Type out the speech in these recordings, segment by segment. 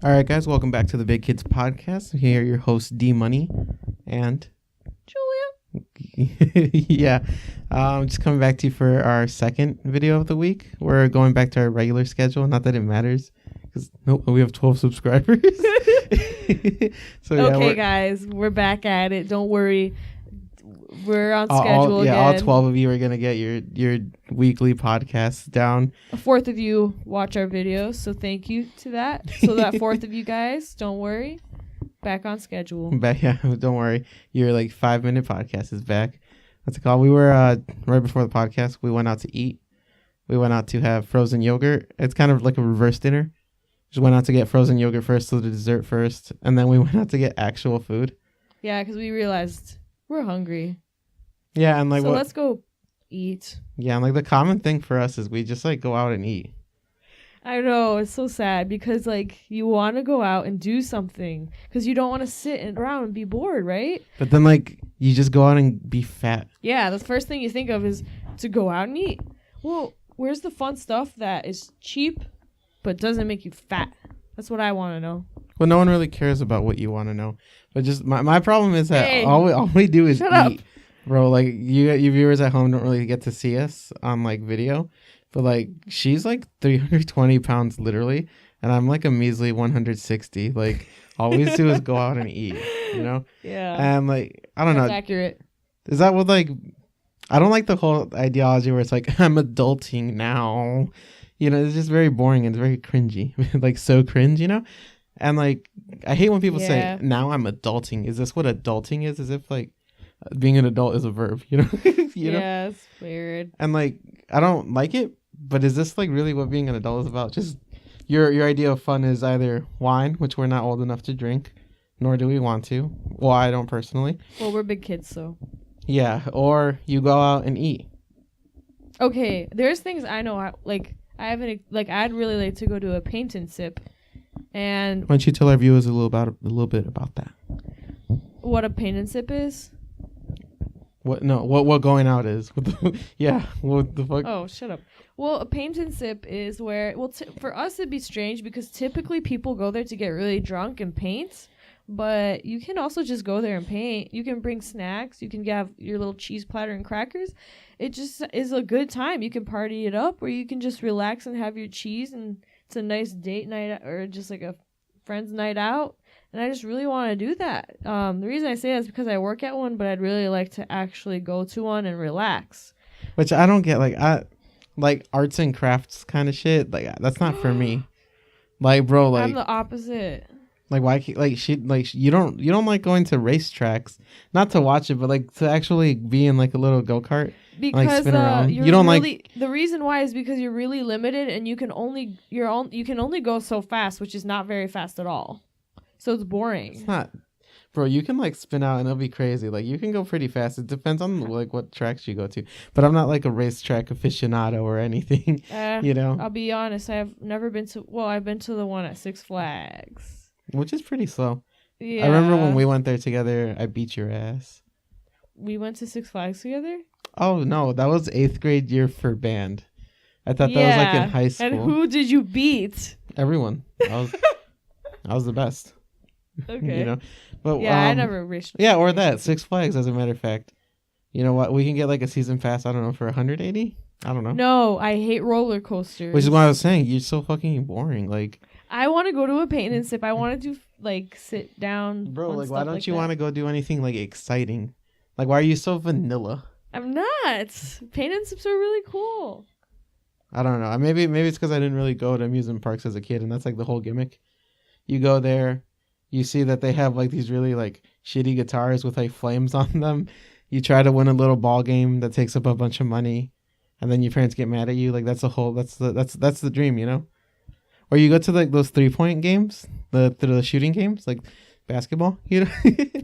All right, guys, welcome back to the Big Kids Podcast. Here, your host D Money and Julia. yeah, just coming back to you for our second video of the week. We're going back to our regular schedule. Not that it matters, because we have 12 subscribers. So okay, guys, we're back at it. Don't worry, we're on schedule again. All 12 of you are gonna get your weekly podcasts down. A fourth of you watch our videos, so thank you to that. So that fourth of you guys, don't worry, back on schedule. Don't worry. Your 5-minute podcast is back. What's it called? We were right before the podcast. We went out to eat. We went out to have frozen yogurt. It's kind of like a reverse dinner. Just went out to get frozen yogurt first, so the dessert first, and then we went out to get actual food. Yeah, because we realized we're hungry. Yeah, and let's go eat. Yeah, and the common thing for us is we just go out and eat. I know, it's so sad because you want to go out and do something because you don't want to sit around and be bored, right? But then you just go out and be fat. Yeah, the first thing you think of is to go out and eat. Well, where's the fun stuff that is cheap but doesn't make you fat? That's what I want to know. Well, no one really cares about what you want to know. But just my problem is that all we do is eat. Up. Bro, you viewers at home don't really get to see us on video. But she's 320 pounds literally, and I'm a measly 160. All we do is go out and eat, you know? Yeah. And I don't know. That's accurate. Is that what I don't like the whole ideology where it's I'm adulting now. You know, it's just very boring and very cringy. So cringe, you know? And I hate when people say, now I'm adulting. Is this what adulting is? As if being an adult is a verb, you know? Yeah, it's weird. And I don't like it, but is this really what being an adult is about? Just your idea of fun is either wine, which we're not old enough to drink, nor do we want to. Well, I don't personally. Well, we're big kids, so. Yeah, or you go out and eat. Okay, there's things I know, I haven't, I'd really like to go to a paint and sip. And why don't you tell our viewers a little bit about that? What a paint and sip is? What going out is? Yeah, what the fuck? Oh, shut up. Well, a paint and sip is where, for us it'd be strange because typically people go there to get really drunk and paint, but you can also just go there and paint. You can bring snacks. You can have your little cheese platter and crackers. It just is a good time. You can party it up, or you can just relax and have your cheese, and it's a nice date night or just a friend's night out. And I just really want to do that. The reason I say that is because I work at one, but I'd really like to actually go to one and relax. Which I don't get. I arts and crafts kind of shit. That's not for me. Bro, I'm the opposite. Why? You don't like going to racetracks, not to watch it, but to actually be in a little go kart. Because spin around. You don't the reason why is because you're really limited, and you can only go so fast, which is not very fast at all. So it's boring. It's not, bro. You can spin out and it'll be crazy. You can go pretty fast. It depends on what tracks you go to. But I'm not a racetrack aficionado or anything. You know. I'll be honest. I've never been to. Well, I've been to the one at Six Flags, which is pretty slow. Yeah. I remember when we went there together. I beat your ass. We went to Six Flags together? Oh no, that was 8th grade year for band. I thought that was in high school. And who did you beat? Everyone. I was the best. Okay. You know, but I never reached. Yeah, or that Six Flags. As a matter of fact, you know what? We can get a season pass. I don't know, for 180. I don't know. No, I hate roller coasters. Which is why I was saying you're so fucking boring. I want to go to a paint and sip. I want to do sit down. Bro, why don't you want to go do anything exciting? Why are you so vanilla? I'm not. Paint and sips are really cool. I don't know. Maybe it's because I didn't really go to amusement parks as a kid, and that's the whole gimmick. You go there. You see that they have these really shitty guitars with flames on them. You try to win a little ball game that takes up a bunch of money, and then your parents get mad at you. That's the dream, you know. Or you go to those 3-point games, the shooting games, basketball, you know.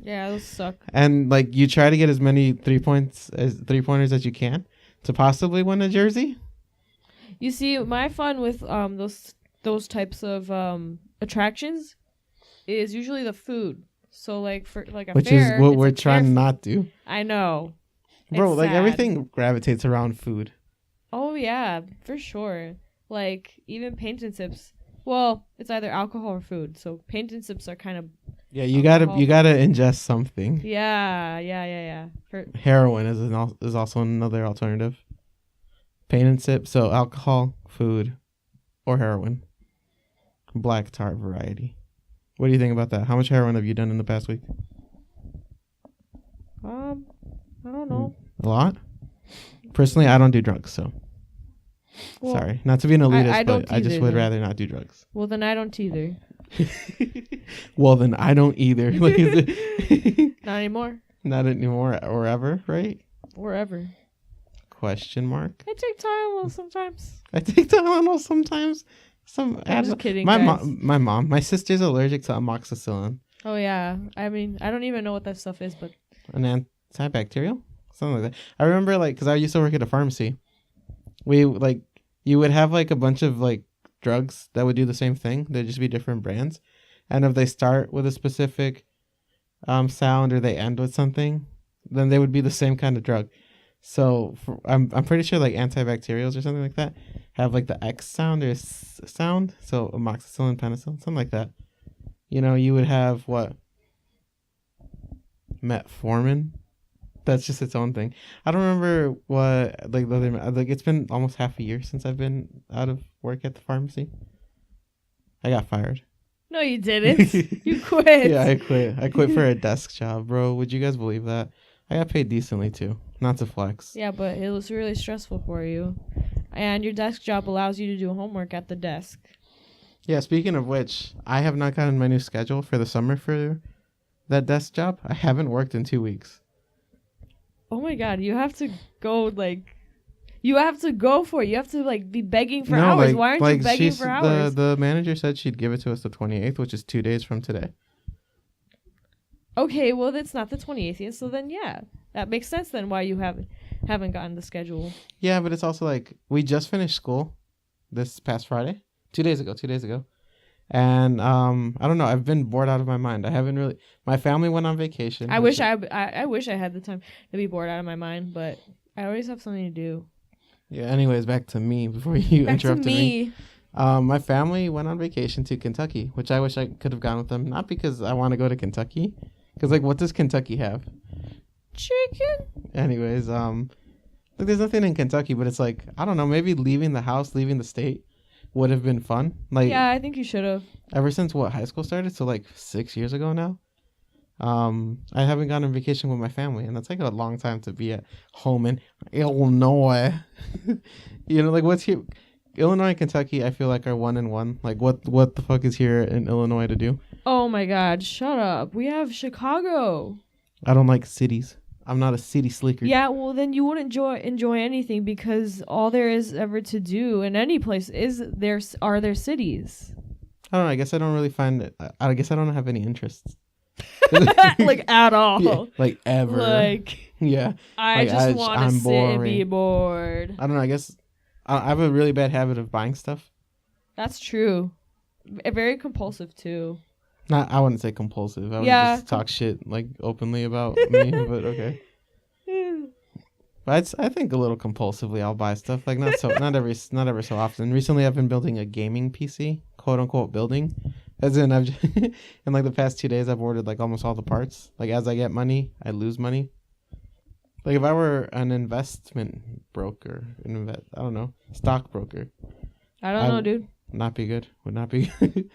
Yeah, those suck. And you try to get as many 3-pointers as you can to possibly win a jersey. You see, my fun with those types of attractions is usually the food. So for a which fair, is what we're trying not to. I know, bro. Everything gravitates around food. Oh yeah, for sure. Even paint and sips. Well, it's either alcohol or food. So paint and sips are kind of Yeah, you gotta ingest something. yeah. Heroin is also another alternative. Pain and sip, so alcohol, food, or heroin. Black tar variety. What do you think about that? How much heroin have you done in the past week? I don't know. A lot? Personally, I don't do drugs, so Well, sorry. Not to be an elitist, I don't but I just either, would though. rather not do drugs. Well, then I don't either. Well, then I don't either. Not anymore. Not anymore or ever, right? Or ever. Question mark. I take Tylenol sometimes. I take Tylenol sometimes. I'm just kidding, My guys. my sister's allergic to amoxicillin. Oh yeah. I mean, I don't even know what that stuff is, but An antibacterial, something like that. I remember, like, because I used to work at a pharmacy. We like you would have like a bunch of like drugs that would do the same thing. They'd just be different brands, and if they start with a specific sound or they end with something, then they would be the same kind of drug. So I'm pretty sure like antibacterials or something like that have like the X sound or sound. So amoxicillin, penicillin, something like that. You know, you would have what? Metformin. That's just its own thing. I don't remember what like the other, like it's been almost half a year since I've been out of work at the pharmacy. I got fired. no, you didn't. You quit. Yeah, I quit. I quit for a desk job, bro. Would you guys believe that? I got paid decently too. Not to flex. Yeah, but it was really stressful for you. And your desk job allows you to do homework at the desk. Yeah, speaking of which, I have not gotten my new schedule for the summer for that desk job. I haven't worked in 2 weeks. Oh my god, you have to go you have to go for it. You have to like be begging for hours. Like, Why aren't you begging for hours? The manager said she'd give it to us the 28th, which is 2 days from today. Okay, well that's not the 28th yet, so then yeah. That makes sense then why you haven't gotten the schedule. Yeah, but it's also like we just finished school this past Friday. 2 days ago. And I don't know, I've been bored out of my mind. I haven't really my family went on vacation. I wish I had the time to be bored out of my mind, but I always have something to do. Yeah, anyways, back to me before you Back interrupted to me. My family went on vacation to Kentucky, which I wish I could have gone with them. Not because I want to go to Kentucky, because like, what does Kentucky have? Chicken? Anyways, like, there's nothing in Kentucky, but it's like, I don't know, maybe leaving the house, leaving the state would have been fun. Like, Yeah, I think you should have. ever since high school started, so like 6 years ago now. I haven't gone on vacation with my family, and that's like a long time to be at home in Illinois. You know, like what's here? Illinois and Kentucky, I feel like are 1 and 1. Like what the fuck is here in Illinois to do? Oh my god, shut up. We have Chicago. I don't like cities. I'm not a city slicker. Yeah, well then you wouldn't enjoy anything because all there is ever to do in any place are their cities. I don't know. I guess I don't really find it. I guess I don't have any interests. Like at all. Yeah, like ever. Like yeah. I Like, just want to I'm sit and boring. be bored. I don't know. I guess I have a really bad habit of buying stuff. That's true. Very compulsive too. I wouldn't say compulsive. I would Yeah. just talk shit like openly about me, but okay. But I think a little compulsively I'll buy stuff like not every so often. Recently I've been building a gaming PC, quote unquote building. As in I've in like the past 2 days I've ordered like almost all the parts. Like as I get money, I lose money. Like if I were an investment broker, I don't know, stockbroker. I don't know, dude. Not be good. Would not be good.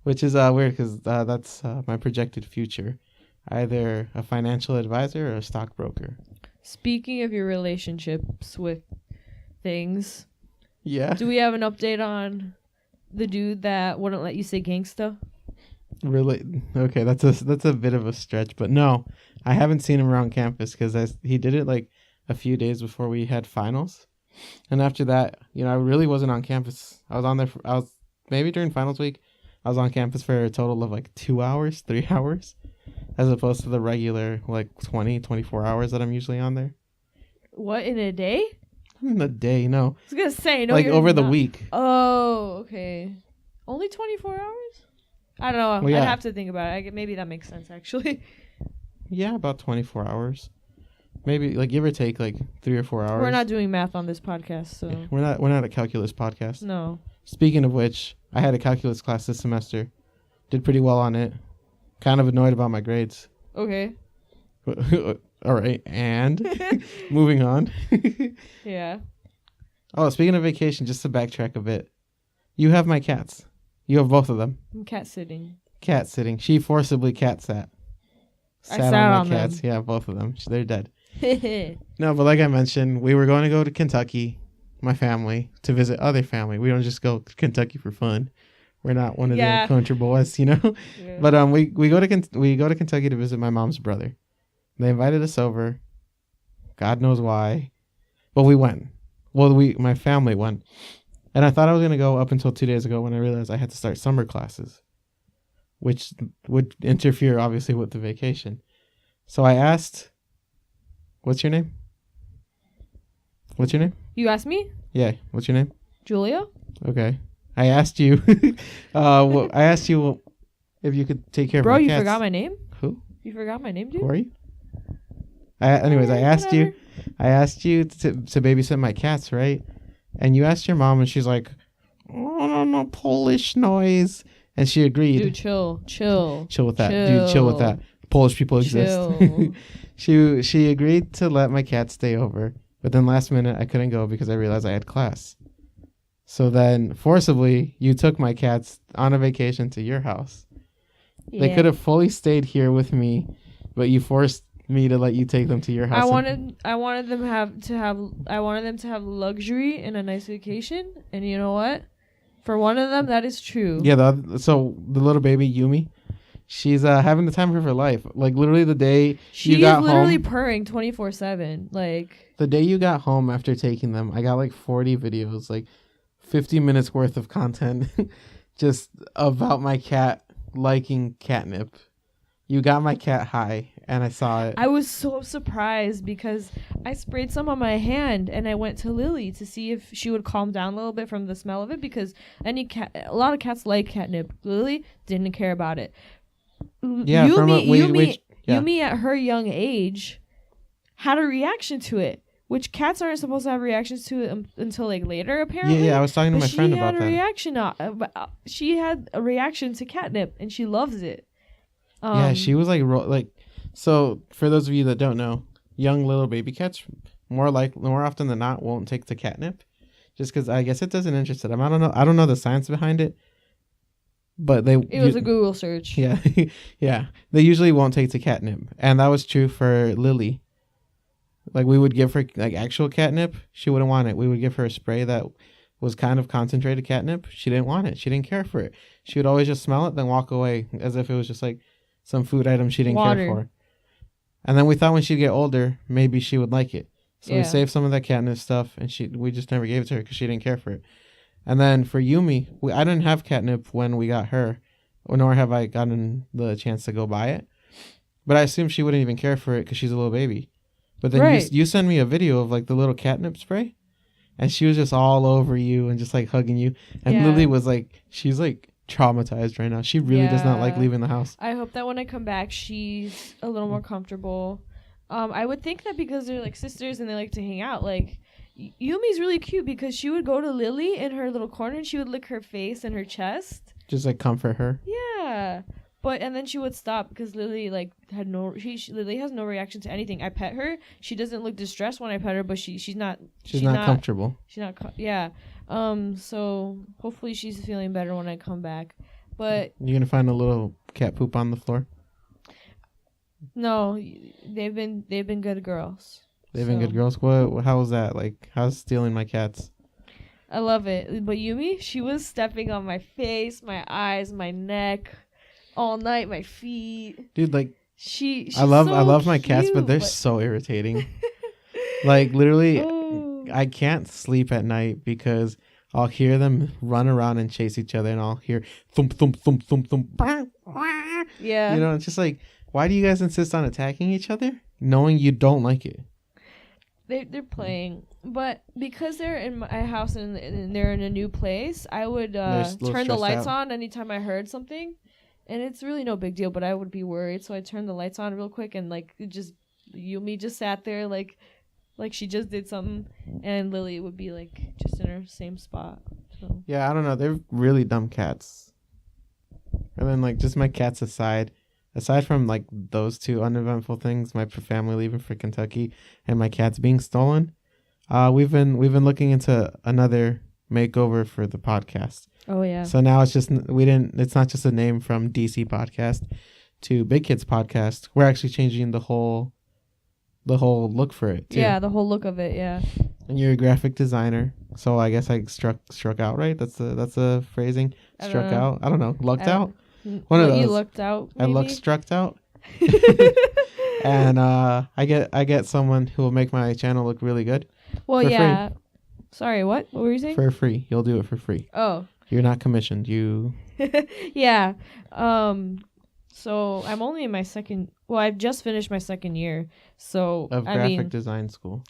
Which is weird because that's my projected future. Either a financial advisor or a stockbroker. Speaking of your relationships with things, Yeah. do we have an update on the dude that wouldn't let you say gangsta? Really? Okay, that's a bit of a stretch, but no, I haven't seen him around campus because he did it like a few days before we had finals, and after that, you know, I really wasn't on campus. I was on there. I was maybe during finals week. I was on campus for a total of like 2 hours, 3 hours, as opposed to the regular like 24 hours that I'm usually on there. What, in a day? In a day, no. I was gonna say no. Like you're over the not. week. Oh, okay. Only 24 hours? I don't know. Well, yeah. I'd have to think about it. Maybe that makes sense actually. Yeah, about 24 hours. Maybe like give or take like 3 or 4 hours. We're not doing math on this podcast, so We're not a calculus podcast. no. Speaking of which, I had a calculus class this semester. Did pretty well on it. Kind of annoyed about my grades. Okay. All right, and moving on. Yeah. Oh, speaking of vacation, just to backtrack a bit, you have my cats. You have both of them. I'm cat sitting. Cat sitting. She forcibly cat sat. I sat on my cats. them. Yeah, both of them. They're dead. No, but like I mentioned, we were going to go to Kentucky, my family, to visit other family. We don't just go to Kentucky for fun. We're not one of the country boys, you know. Yeah. But we go to Kentucky to visit my mom's brother. They invited us over. God knows why, but we went. Well, my family went, and I thought I was gonna go up until 2 days ago when I realized I had to start summer classes, which would interfere obviously with the vacation. So I asked, "What's your name? What's your name?" You asked me? Yeah, what's your name? Julia? Okay. I asked you. I asked you if you could take care of Bro, my you cats. forgot my name? Who? You forgot my name, dude? Who are you? Anyways, I asked you. I asked you to babysit my cats, right? And you asked your mom, and she's like, "Oh no, Polish noise," and she agreed. Dude, chill with that. Dude, chill with that. Polish people exist. She agreed to let my cat stay over, but then last minute I couldn't go because I realized I had class. So then, forcibly, you took my cats on a vacation to your house. Yeah. They could have fully stayed here with me, but you forced me to let you take them to your house. I wanted them to have luxury and a nice vacation, and you know what? For one of them, that is true. Yeah. So the little baby Yumi, she's having the time of her life. Like literally the day you got home. She's literally purring 24/7. Like the day you got home after taking them, I got like 40 videos, like 50 minutes worth of content just about my cat liking catnip. You got my cat high, and I saw it. I was so surprised because I sprayed some on my hand, and I went to Lily to see if she would calm down a little bit from the smell of it, because a lot of cats like catnip. Lily didn't care about it. Yeah, Yumi at her young age had a reaction to it, which cats aren't supposed to have reactions to it until like later, apparently. Yeah, I was talking to my friend about that. She had a reaction to catnip, and she loves it. Yeah, she was like, so for those of you that don't know, young little baby cats more often than not won't take to catnip, just because I guess it doesn't interest them. I don't know the science behind it, but it was a Google search. Yeah, yeah, they usually won't take to catnip, and that was true for Lily. Like we would give her like actual catnip, she wouldn't want it. We would give her a spray that was kind of concentrated catnip. She didn't want it. She didn't care for it. She would always just smell it, then walk away as if it was just like some food item she didn't care for. And then we thought when she'd get older, maybe she would like it. So we saved some of that catnip stuff, and we just never gave it to her because she didn't care for it. And then for Yumi, I didn't have catnip when we got her, nor have I gotten the chance to go buy it. But I assume she wouldn't even care for it because she's a little baby. But then you sent me a video of like the little catnip spray, and she was just all over you and just like hugging you. And Lily was like, she's like traumatized right now. She really does not like leaving the house. I hope that when I come back, she's a little more comfortable. I would think that because they're like sisters and they like to hang out, like Yumi's really cute because she would go to Lily in her little corner and she would lick her face and her chest. Just like comfort her. Yeah. And then she would stop because Lily like had Lily has no reaction to anything. I pet her. She doesn't look distressed when I pet her, but she's not comfortable. She's not so hopefully she's feeling better when I come back. But you're gonna find a little cat poop on the floor? No, they've been good girls. They've been good girls. What? How was that? Like, how's stealing my cats? I love it. But Yumi, she was stepping on my face, my eyes, my neck, all night, my feet. Dude, like I love my cats, but they're so irritating. Like literally, I can't sleep at night because I'll hear them run around and chase each other, and I'll hear thump thump thump thump thump. Yeah. You know, it's just like, why do you guys insist on attacking each other, knowing you don't like it? They're playing, but because they're in my house and they're in a new place, I would turn the lights on anytime I heard something, and it's really no big deal. But I would be worried, so I turned the lights on real quick, and like Yumi just sat there like she just did something, and Lily would be like just in her same spot. So. Yeah, I don't know. They're really dumb cats. And then like just my cats aside from like those two uneventful things, my family leaving for Kentucky and my cats being stolen, we've been looking into another makeover for the podcast. Oh yeah. So now it's not just a name from DC podcast to Big Kids podcast. We're actually changing the whole look for it too. Yeah, the whole look of it, yeah. And you're a graphic designer, so I guess I struck out, right? That's a phrasing. Struck out. I don't know. Lucked out. One of those. You looked out. Maybe? I struck out. And I get someone who will make my channel look really good. Well, for yeah. free. Sorry, what? What were you saying? For free. You'll do it for free. Oh. You're not commissioned. You. Yeah. So I'm only in my second. Well, I've just finished my second year. So Of graphic design school.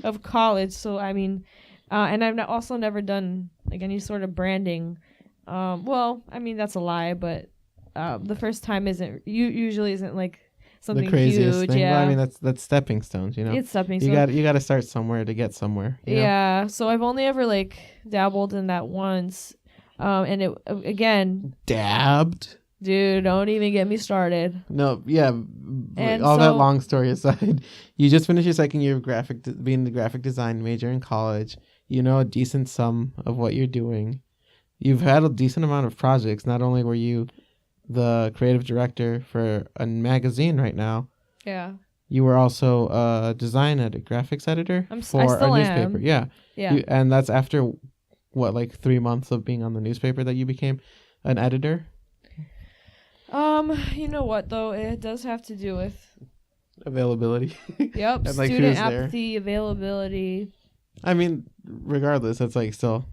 Of college. So I mean, and I've also never done like any sort of branding. Well, I mean that's a lie, but the first time usually isn't like something the craziest huge. thing. Yeah, Well, I mean that's stepping stones. You know, it's stepping stones. You got to start somewhere to get somewhere. You know? Yeah. So I've only ever like dabbled in that once, and it again. Dabbed. Dude, don't even get me started. No, yeah. And all that long story aside, you just finished your second year of being the graphic design major in college. You know a decent sum of what you're doing. You've had a decent amount of projects. Not only were you the creative director for a magazine right now. Yeah. You were also a design editor, graphics editor for a newspaper. Yeah. Yeah. And that's after what, like 3 months of being on the newspaper that you became an editor? You know what though? It does have to do with availability. Yep. And, like, student who's there? apathy, availability. I mean, regardless, it's like still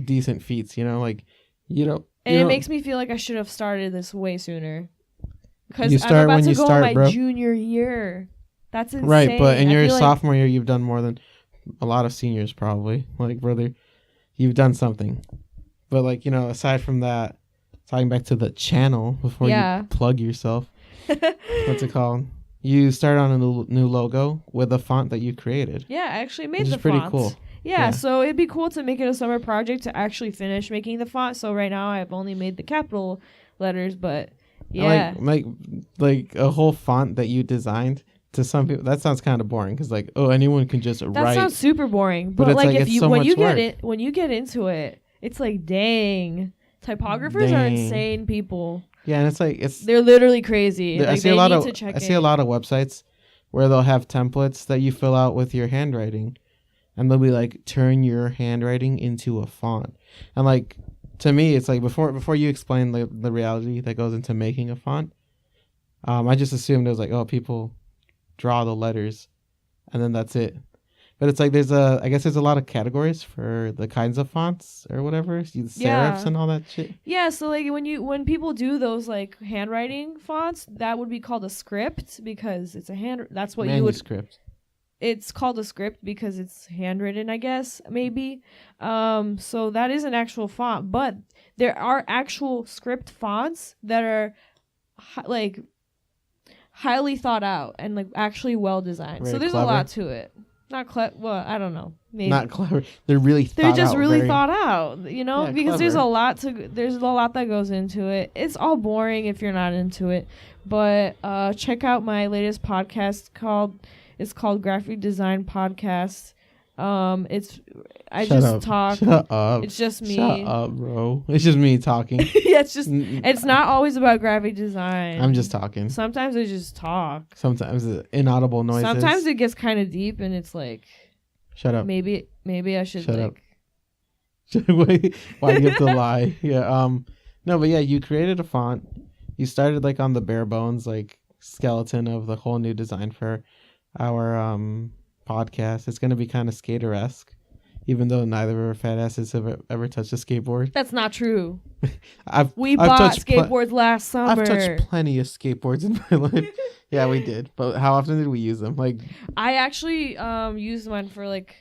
decent feats, you know, like And it makes me feel like I should have started this way sooner. Because You I'm start about when to you go start, my bro. junior year. That's insane. right, but in I your feel like- sophomore year, you've done more than a lot of seniors probably. Like, brother, you've done something. But like, aside from that, talking back to the channel before Yeah. you plug yourself, what's it called? You start on a new logo with a font that you created. Yeah, I actually made Which the is pretty fonts. cool. Yeah, Yeah. so it'd be cool to make it a summer project to actually finish making the font. So right now I've only made the capital letters, but yeah. Like a whole font that you designed. To some people, that sounds kind of boring because anyone can just That write. sounds super boring. But But it's like like, if it's you so when much you work. get into it, it's like dang. Typographers are Dang. insane people. Yeah, and it's They're literally crazy. I Like, see they a lot need of to check I see a in. lot of websites where they'll have templates that you fill out with your handwriting, and they'll be like, turn your handwriting into a font. And like, to me, it's like before you explain the reality that goes into making a font, I just assumed it was like, oh, people draw the letters, and then that's it. But it's like I guess there's a lot of categories for the kinds of fonts or whatever, serifs Yeah. and all that shit. Yeah, so like when people do those like handwriting fonts, that would be called a script because it's that's what you would Manuscript. it's called a script because it's handwritten, I guess, maybe. So that is an actual font, but there are actual script fonts that are like highly thought out and like actually well designed. Very So there's clever. a lot to it. Not clever. Well, I don't know. Maybe. Not clever. They're really thought They're just out, really very- thought out, Yeah, because there's clever. there's a lot that goes into it. It's all boring if you're not into it. But check out my latest podcast it's called Graphic Design Podcast. I Shut just up. talk. Shut up. It's just me. Shut up, bro. It's just me talking. Yeah, Mm, it's not always about graphic design. I'm just talking. Sometimes I just talk. Sometimes inaudible noises. Sometimes it gets kind of deep and it's like Shut up. maybe I should Shut up. like Wait, why do you have to lie? Yeah. No, but yeah, you created a font. You started like on the bare bones, like skeleton of the whole new design for our podcast. It's gonna be kind of skater-esque, even though neither of our fat asses have ever touched a skateboard. That's not true. I've Bought touched skateboards last summer. I've touched plenty of skateboards in my life. Yeah, we did. But how often did we use them? Like, I actually used mine for like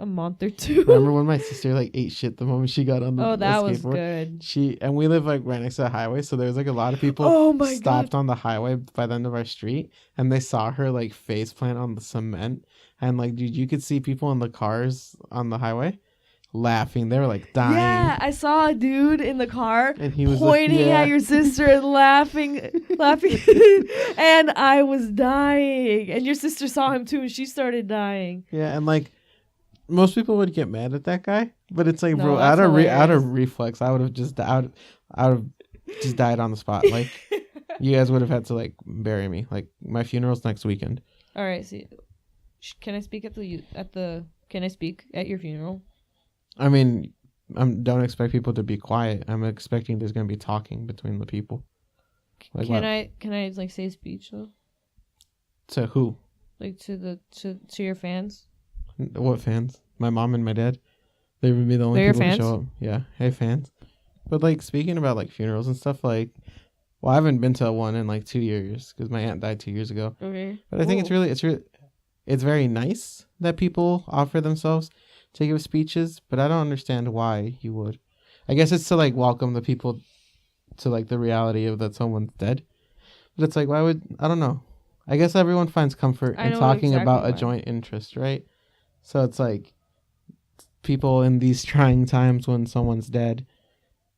a month or two. Remember when my sister like ate shit the moment she got on the that was skateboard? good. And we live like right next to the highway, so there was like a lot of people stopped on the highway by the end of our street, and they saw her like face plant on the cement, and like dude, you could see people in the cars on the highway laughing. They were like dying. Yeah, I saw a dude in the car and he was pointing at your sister and laughing, and I was dying. And your sister saw him too, and she started dying. Yeah, and like most people would get mad at that guy, but it's like, No, bro, that's out of reflex, I would have just died on the spot. Like, you guys would have had to like bury me. Like, my funeral's next weekend. All right, see, can I speak Can I speak at your funeral? I mean, don't expect people to be quiet. I'm expecting there's gonna be talking between the people. Like, can I like say a speech though? To who? Like to your fans? What fans? My mom and my dad. They would be the only They're people your to show up. Yeah, hey fans. But like speaking about like funerals and stuff, like, well, I haven't been to one in like 2 years because my aunt died 2 years ago. Okay. But I think it's very nice that people offer themselves to give speeches, but I don't understand why you would. I guess it's to like welcome the people to like the reality of that someone's dead. But it's like, why would, I don't know. I guess everyone finds comfort in talking about a joint interest, right? So it's like people in these trying times when someone's dead,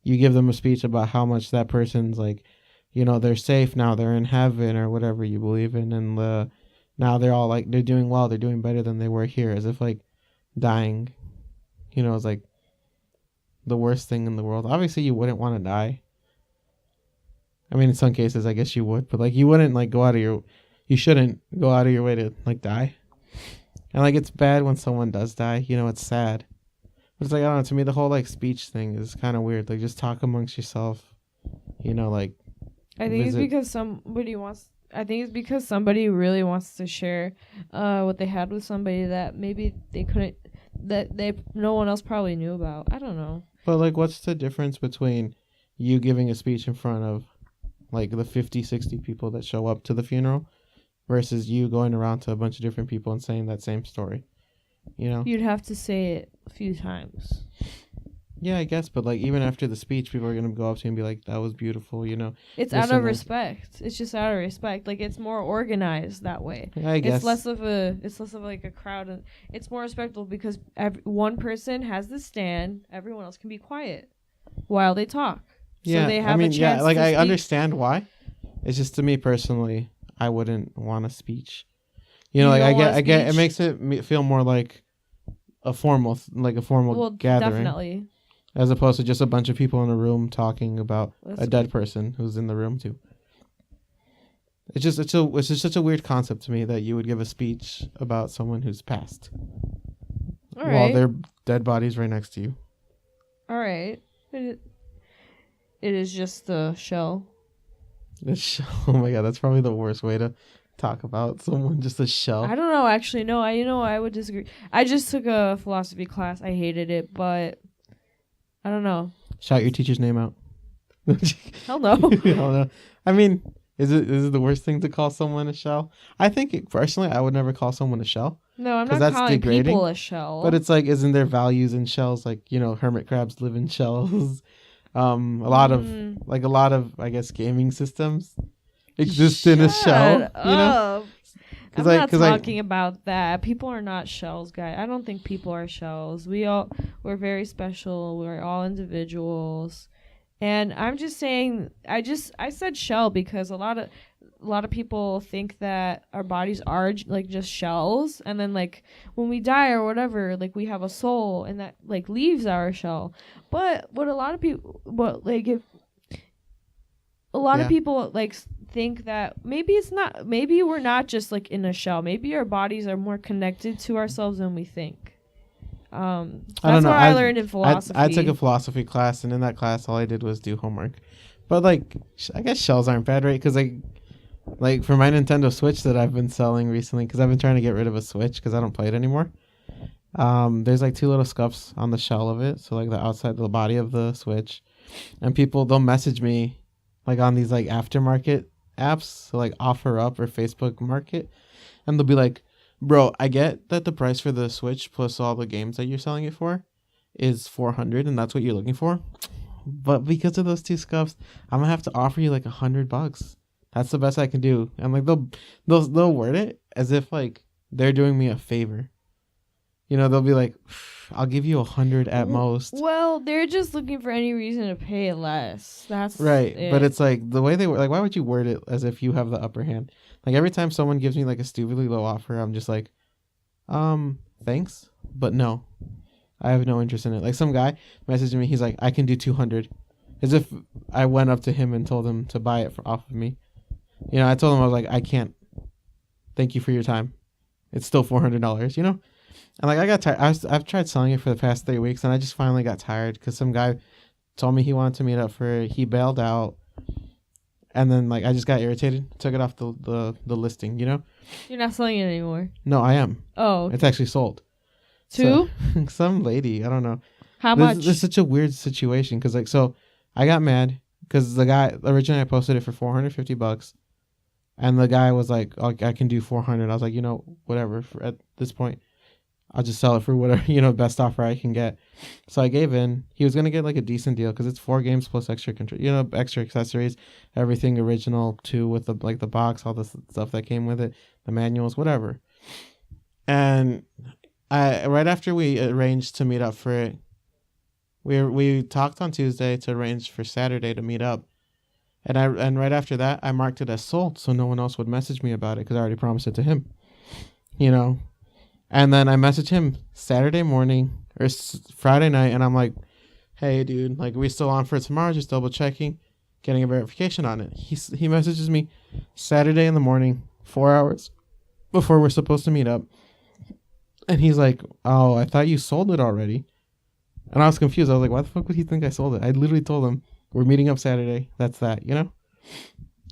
you give them a speech about how much that person's like, you know, they're safe now, they're in heaven or whatever you believe in, and now they're all like, they're doing well, they're doing better than they were here, as if like dying, you know, is like the worst thing in the world. Obviously you wouldn't want to die. I mean, in some cases I guess you would, but like you shouldn't go out of your way to like die. And like it's bad when someone does die, you know, it's sad. But it's like, I don't know, to me the whole like speech thing is kind of weird. Like, just talk amongst yourself, you know, like I think it's because somebody really wants to share what they had with somebody that maybe they couldn't, no one else probably knew about. I don't know. But like, what's the difference between you giving a speech in front of like the 50, 60 people that show up to the funeral versus you going around to a bunch of different people and saying that same story? You know? You'd have to say it a few times. Yeah, I guess, but like even after the speech, people are gonna go up to you and be like, "That was beautiful," you know. It's out of respect. It's just out of respect. Like, it's more organized that way. Yeah, I guess it's less of like a crowd, and it's more respectful because one person has the stand. Everyone else can be quiet while they talk. Yeah, so they have a chance. Yeah, like I speak. understand why. It's just, to me personally, I wouldn't want a speech. You know, like I get it makes it feel more like a formal gathering. Definitely. As opposed to just a bunch of people in a room talking about a dead person who's in the room too. It's just such a weird concept to me that you would give a speech about someone who's passed. All right. While their dead body's right next to you. All right. It is just the shell. Oh my god, that's probably the worst way to talk about someone, just a shell. I don't know, actually. No, I would disagree. I just took a philosophy class. I hated it, but I don't know. Shout your teacher's name out. Hell no. Hell no. I mean, is it the worst thing to call someone a shell? I think personally, I would never call someone a shell. No, I'm not calling people a shell. But it's like, isn't there values in shells? Like, you know, hermit crabs live in shells. A lot of I guess gaming systems exist in a shell. You know. I'm not talking about that. People are not shells, guys. I don't think people are shells. We're very special. We're all individuals. And I'm just saying, I said shell because a lot of people think that our bodies are like just shells, and then like when we die or whatever, like we have a soul and that like leaves our shell. But what a lot of people, of people like think that maybe we're not just like in a shell. Maybe our bodies are more connected to ourselves than we think. That's what I learned in philosophy. I took a philosophy class, and in that class all I did was do homework. But like, I guess shells aren't bad, right? Because like for my Nintendo Switch that I've been selling recently, because I've been trying to get rid of a Switch because I don't play it anymore. There's like 2 little scuffs on the shell of it, so like the outside the body of the Switch, and they'll message me like on these like aftermarket apps, so like OfferUp or Facebook Market, and they'll be like, Bro, I get that the price for the Switch plus all the games that you're selling it for is 400, and that's what you're looking for. But because of those two scuffs, I'm gonna have to offer you like $100. That's the best I can do. And like they'll word it as if like they're doing me a favor. You know, they'll be like, I'll give you 100 at most. Well, they're just looking for any reason to pay less. That's Right. it. But it's like the way they were like, why would you word it as if you have the upper hand? Like every time someone gives me like a stupidly low offer, I'm just like, thanks, but no. I have no interest in it. Like some guy messaged me, he's like, I can do 200. As if I went up to him and told him to buy it off of me. You know, I told him, I was like, I can't. Thank you for your time. It's still $400, you know? And like I got tired. I've tried selling it for the past 3 weeks, and I just finally got tired because some guy told me he wanted to meet up for it. He bailed out, and then like I just got irritated, took it off the listing. You know? You're not selling it anymore. No, I am. Oh, It's actually sold. two? So, some lady, I don't know. How much? This is such a weird situation because like so, I got mad because the guy originally I posted it for $450, and the guy was like, oh, I can do 400. I was like, you know, whatever. At this point, I'll just sell it for whatever, you know, best offer I can get. So I gave in. He was gonna get like a decent deal because it's 4 games plus extra control, you know, extra accessories, everything original too, with the like the box, all the stuff that came with it, the manuals, whatever. And I right after we arranged to meet up for it, we talked on Tuesday to arrange for Saturday to meet up. And right after that, I marked it as sold so no one else would message me about it because I already promised it to him, you know. And then I messaged him Saturday morning or Friday night, and I'm like, hey, dude, like, we still on for tomorrow? Just double checking, getting a verification on it. He messages me Saturday in the morning, 4 hours before we're supposed to meet up. And he's like, oh, I thought you sold it already. And I was confused. I was like, why the fuck would he think I sold it? I literally told him, we're meeting up Saturday. That's that, you know?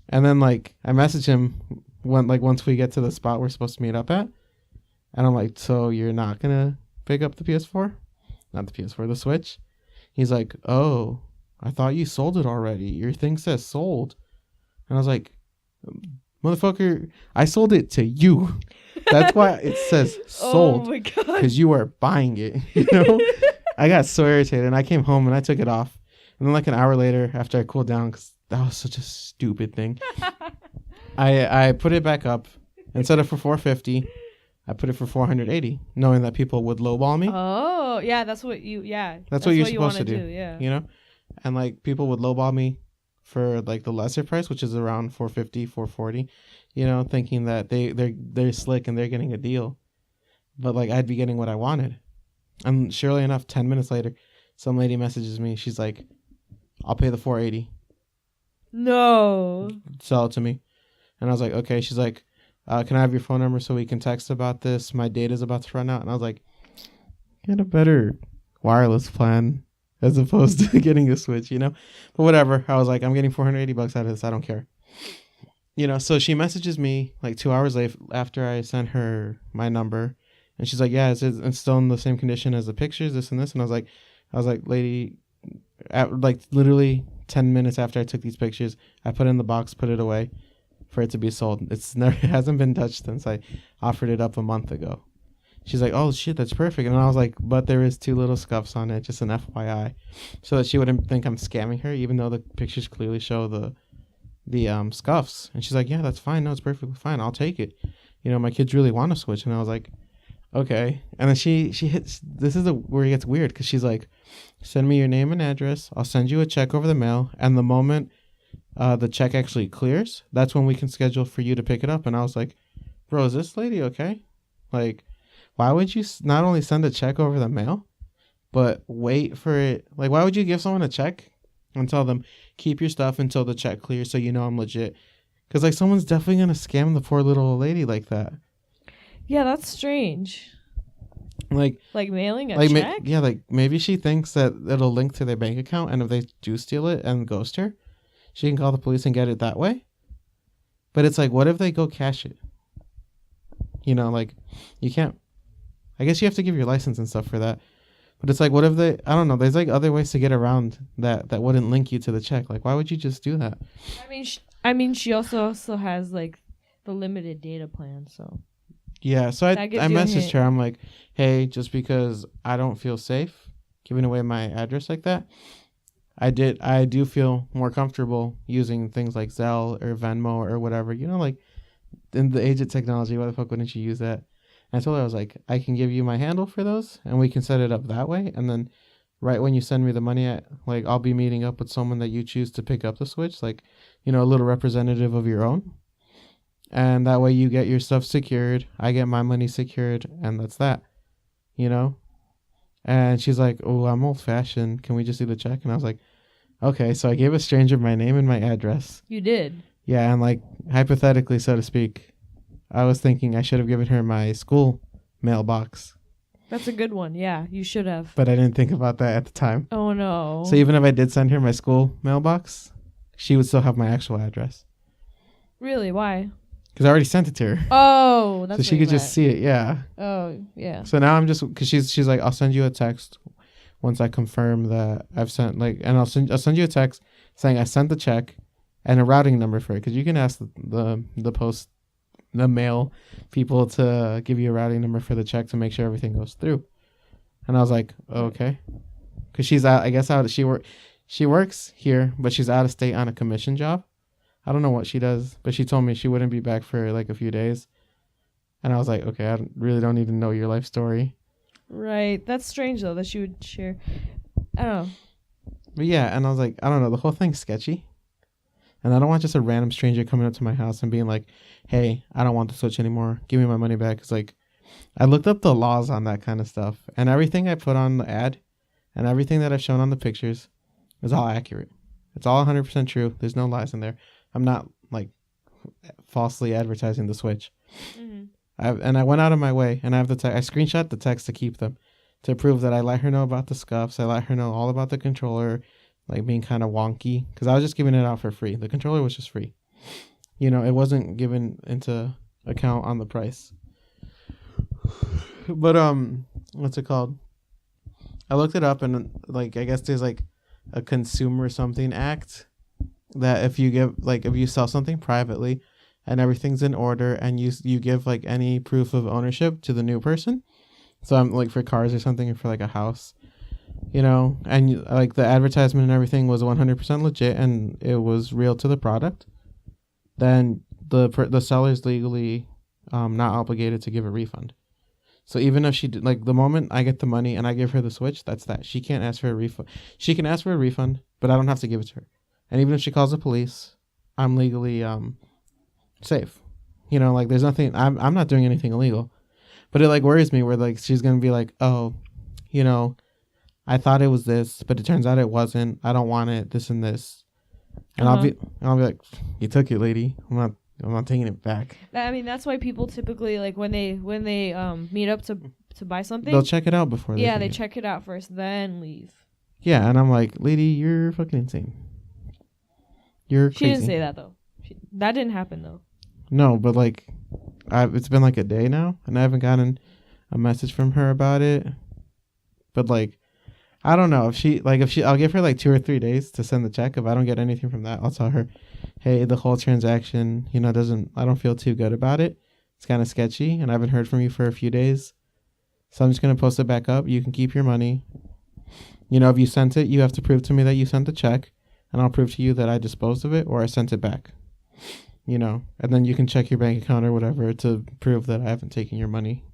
And then, like, I messaged him once we get to the spot we're supposed to meet up at. And I'm like, so you're not going to pick up the PS4? Not the PS4, the Switch? He's like, oh, I thought you sold it already. Your thing says sold. And I was like, motherfucker, I sold it to you. That's why it says sold. Oh my god. Because you are buying it, you know? I got so irritated, and I came home and I took it off. And then like an hour later, after I cooled down, because that was such a stupid thing, I put it back up. Instead of for $450, I put it for $480, knowing that people would lowball me. Oh, yeah, that's what you're supposed to do. Yeah. You know? And like people would lowball me for like the lesser price, which is around $450, $440, you know, thinking that they're slick and they're getting a deal. But like I'd be getting what I wanted. And surely enough, 10 minutes later, some lady messages me. She's like, I'll pay the $480. No. Sell it to me. And I was like, okay. She's like, can I have your phone number so we can text about this? My data's about to run out. And I was like, get a better wireless plan as opposed to getting a Switch, you know? But whatever. I was like, I'm getting $480 out of this. I don't care. You know, so she messages me like 2 hours late after I sent her my number. And she's like, yeah, it's still in the same condition as the pictures, this and this. And I was like, lady, like literally 10 minutes after I took these pictures, I put it in the box, put it away for it to be sold. It hasn't been touched since I offered it up a month ago. She's like, oh shit, that's perfect. And I was like, but there is 2 little scuffs on it, just an FYI, so that she wouldn't think I'm scamming her, even though the pictures clearly show the scuffs. And she's like, yeah, that's fine. No, it's perfectly fine. I'll take it. You know, my kids really want to Switch. And I was like, okay. And then she hits, this is where it gets weird, because she's like, send me your name and address. I'll send you a check over the mail. And the moment the check actually clears, that's when we can schedule for you to pick it up. And I was like, bro, is this lady okay? Like, why would you not only send a check over the mail, but wait for it? Like, why would you give someone a check and tell them, keep your stuff until the check clears so you know I'm legit? Because, like, someone's definitely going to scam the poor little lady like that. Yeah, that's strange. Like mailing a check? Like maybe she thinks that it'll link to their bank account, and if they do steal it and ghost her, she can call the police and get it that way. But it's like, what if they go cash it? You know, like, you can't. I guess you have to give your license and stuff for that. But it's like, what if they, I don't know, there's like other ways to get around that wouldn't link you to the check. Like, why would you just do that? I mean, she also has like the limited data plan, so. Yeah, so I That gives I you a messaged hint. her. I'm like, hey, just because I don't feel safe giving away my address like that, I do feel more comfortable using things like Zelle or Venmo or whatever. Like in the age of technology, why the fuck wouldn't you use that? And I told her, I was like, I can give you my handle for those, and we can set it up that way. And then, right when you send me the money, I'll be meeting up with someone that you choose to pick up the Switch, like, a little representative of your own. And that way you get your stuff secured, I get my money secured, and that's that, you know? And she's like, oh, I'm old fashioned. Can we just do the check? And I was like, okay. So I gave a stranger my name and my address. You did. Yeah. And like, hypothetically, so to speak, I was thinking I should have given her my school mailbox, That's a good one. Yeah, you should have. but I didn't think about that at the time. Oh no. So even if I did send her my school mailbox, she would still have my actual address Really? Why? because I already sent it to her. Oh, that's So she what you could just meant. see it. Yeah. Oh, yeah. So now I'm just because she's like, I'll send you a text once I confirm that I've sent and I'll send you a text saying I sent the check and a routing number for it, because you can ask the mail people to give you a routing number for the check to make sure everything goes through. And I was like, okay, because she's out. I guess out. She works here, but she's out of state on a commission job. I don't know what she does, but she told me she wouldn't be back for like a few days. And I was like, okay, really don't even know your life story. Right. That's strange though that she would share. I don't know. But yeah, and I was like, I don't know, the whole thing's sketchy. And I don't want just a random stranger coming up to my house and being like, hey, I don't want the Switch anymore. Give me my money back. It's like, I looked up the laws on that kind of stuff. And everything I put on the ad and everything that I've shown on the pictures is all accurate. It's all 100% true. There's no lies in there. I'm not like falsely advertising the Switch. Mm-hmm. I went out of my way, and I screenshot the text to keep them, to prove that I let her know about the scuffs. I let her know all about the controller, like being kind of wonky, because I was just giving it out for free. The controller was just free. It wasn't given into account on the price. But what's it called? I looked it up, and like I guess there's like a consumer something act that if you sell something privately and everything's in order and you give like any proof of ownership to the new person, so I'm like for cars or something, or for like a house, and like the advertisement and everything was 100% legit and it was real to the product, then the seller's legally not obligated to give a refund. So even if she did, like, the moment I get the money and I give her the Switch, that's that. She can't ask for a refund. She can ask for a refund, but I don't have to give it to her. And even if she calls the police, I'm legally safe. Like there's nothing. I'm not doing anything illegal. But it like worries me where like she's gonna be like, oh, I thought it was this, but it turns out it wasn't. I don't want it. This and this. And I'll be like, you took it, lady. I'm not taking it back. I mean, that's why people typically like when they meet up to buy something. They'll check it out before. They check it out first, then leave. Yeah, and I'm like, lady, you're fucking insane. You're crazy. She didn't say that though. That didn't happen though. No, but like, it's been like a day now, and I haven't gotten a message from her about it. But like, I don't know I'll give her like 2 or 3 days to send the check. If I don't get anything from that, I'll tell her, hey, the whole transaction, I don't feel too good about it. It's kind of sketchy, and I haven't heard from you for a few days. So I'm just gonna post it back up. You can keep your money. If you sent it, you have to prove to me that you sent the check, and I'll prove to you that I disposed of it or I sent it back. And then you can check your bank account or whatever to prove that I haven't taken your money.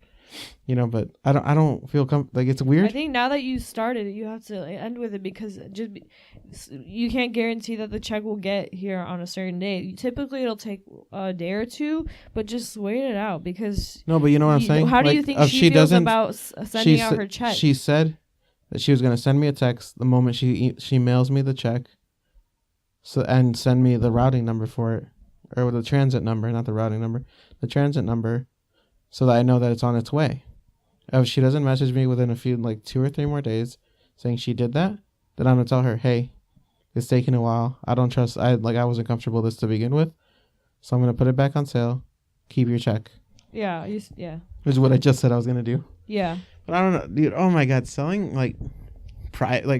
But I don't feel like it's weird. I think now that you started it, you have to end with it, because you can't guarantee that the check will get here on a certain day. Typically, it'll take a day or two, but just wait it out, because no, but you know what I'm saying. How do you think she feels about sending out her check? She said that she was gonna send me a text the moment she mails me the check. So and send me the routing number for it, or the transit number, not the routing number, the transit number, so that I know that it's on its way. If she doesn't message me within a few, like 2 or 3 more days saying she did that, then I'm going to tell her, hey, it's taking a while. I don't trust, I wasn't comfortable with this to begin with. So I'm going to put it back on sale. Keep your check. Yeah. Yeah. Which is what I just said I was going to do. Yeah. But I don't know, dude. Oh my God. Selling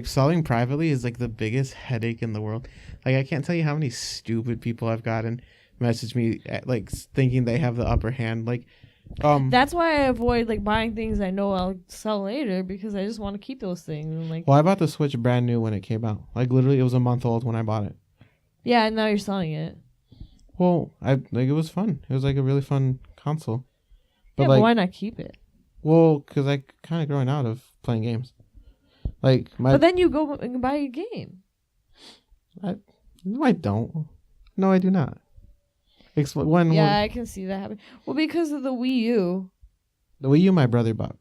selling privately is like the biggest headache in the world. Like, I can't tell you how many stupid people I've gotten message me like thinking they have the upper hand. Like, That's why I avoid like buying things I know I'll sell later because I just want to keep those things. And like, well, I bought the Switch brand new when it came out. Like literally, it was a month old when I bought it. yeah, and now you're selling it. Well, it was fun. It was like a really fun console. But like, why not keep it? Well, because I kind of growing out of playing games. Like but then you go and buy a game. No, I don't. No, I do not. I can see that happen. Well, because of the Wii U. The Wii U my brother bought.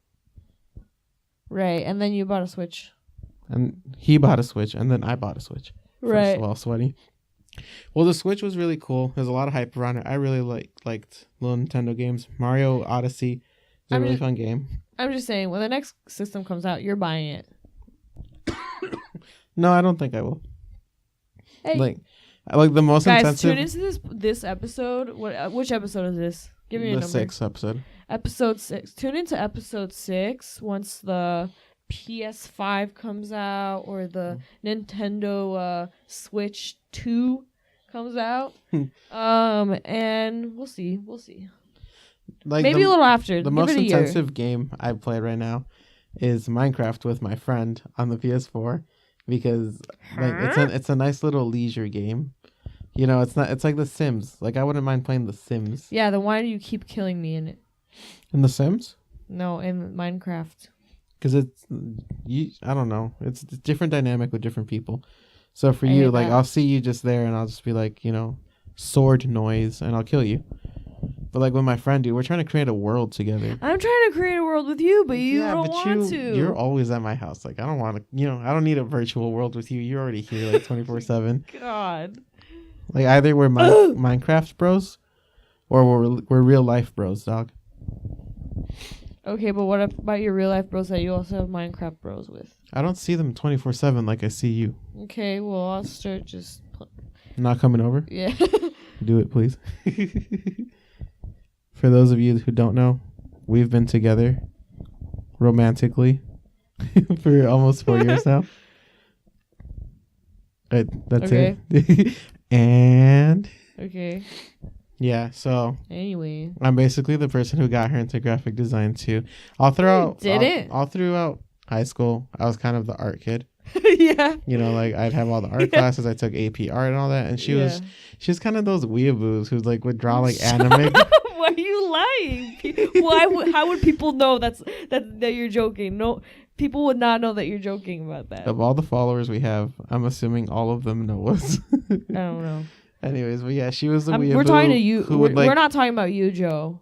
Right, and then you bought a Switch. And he bought a Switch, and then I bought a Switch. Right. First of all, sweaty. Well, the Switch was really cool. There's a lot of hype around it. I really liked little Nintendo games. Mario Odyssey is a really fun game. I'm just saying, when the next system comes out, you're buying it. No, I don't think I will. Hey. Like the most guys, intensive. tune into this episode. Which episode is this? Give me a number. The 6th episode. Episode 6. Tune into episode 6 once the PS5 comes out or the Nintendo Switch 2 comes out. And we'll see. Like maybe a little after. The most intensive game I play right now is Minecraft with my friend on the PS4 because like it's a nice little leisure game. You know, it's like The Sims. Like I wouldn't mind playing The Sims. Yeah, then why do you keep killing me in it? In The Sims? No, in Minecraft. Because I don't know. It's a different dynamic with different people. So for you, like I'll see you just there and I'll just be like, you know, sword noise and I'll kill you. But like with my friend, dude, we're trying to create a world together. I'm trying to create a world with you, but you don't want to. You're always at my house. Like I don't want to, you know, I don't need a virtual world with you. You're already here like 24/7. God. Like either we're Minecraft bros or we're real life bros, dog. Okay, but what about your real life bros that you also have Minecraft bros with? I don't see them 24/7 like I see you. Okay, well I'll start just not coming over? Yeah. Do it, please. For those of you who don't know, we've been together romantically for almost 4 years now. That's it. And okay. Yeah, so anyway, I'm basically the person who got her into graphic design too. All throughout high school, I was kind of the art kid. Yeah. You know, like I'd have all the art classes. I took AP art and all that, and she was kind of those weeaboos who like would draw like anime. Why are you lying? How would people know that you're joking? No, people would not know that you're joking about that. Of all the followers we have, I'm assuming all of them know us. I don't know. Anyways, but yeah, she was the weeaboo. We're talking to you. We're not talking about you, Joe.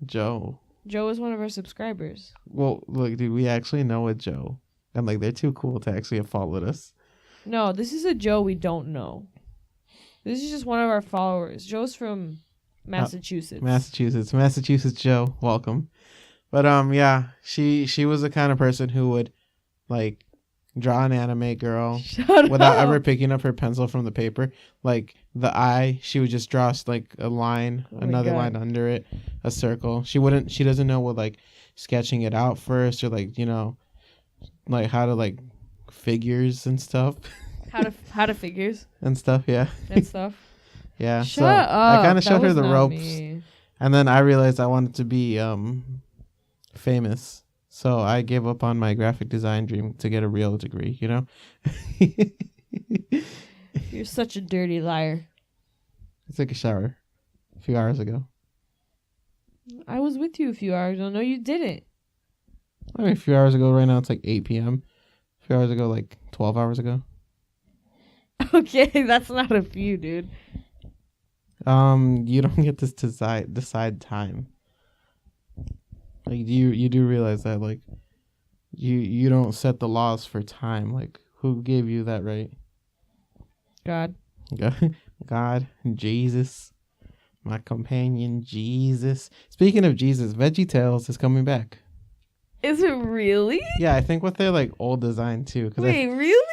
Joe is one of our subscribers. Well, look, dude, we actually know a Joe. And like they're too cool to actually have followed us. No, this is a Joe we don't know. This is just one of our followers. Joe's from Massachusetts. Massachusetts Joe, welcome. But yeah, she was the kind of person who would like draw an anime girl without ever picking up her pencil from the paper. Like the eye, she would just draw like a line, another line under it, a circle. She doesn't know what like sketching it out first or like, you know, like how to like figures and stuff. how to figures and stuff, yeah. And stuff. Yeah. Shut up. I kind of showed her the ropes, me. And then I realized I wanted to be famous, so I gave up on my graphic design dream to get a real degree. You know. You're such a dirty liar. I took a shower a few hours ago. I was with you a few hours ago. No, you didn't. I mean, a few hours ago. Right now it's like 8 p.m. A few hours ago, like 12 hours ago. Okay, that's not a few, dude. You don't get to decide time. Like you do realize that, like, you don't set the laws for time. Like, who gave you that right? God, Jesus, my companion, Jesus. Speaking of Jesus, Veggie Tales is coming back. Is it really? Yeah, I think with their like old design too. Wait, really?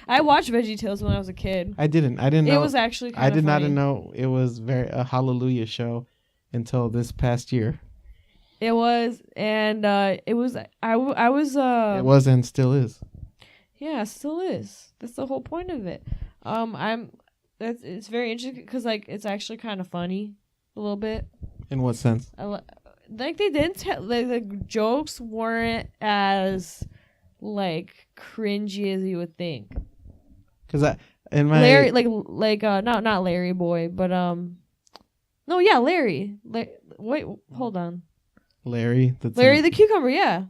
I watched Veggie Tales when I was a kid. I didn't know. It was actually kind of I did funny. not know it was a Hallelujah show until this past year. It was, and it was. I was. It was and still is. Yeah, it still is. That's the whole point of it. It's very interesting because like it's actually kind of funny, a little bit. In what sense? like they didn't tell, like the jokes weren't as like cringy as you would think. Because in my Larry, not Larry Boy, but no, yeah, Larry. Wait, hold on. Larry, Larry the cucumber, yeah.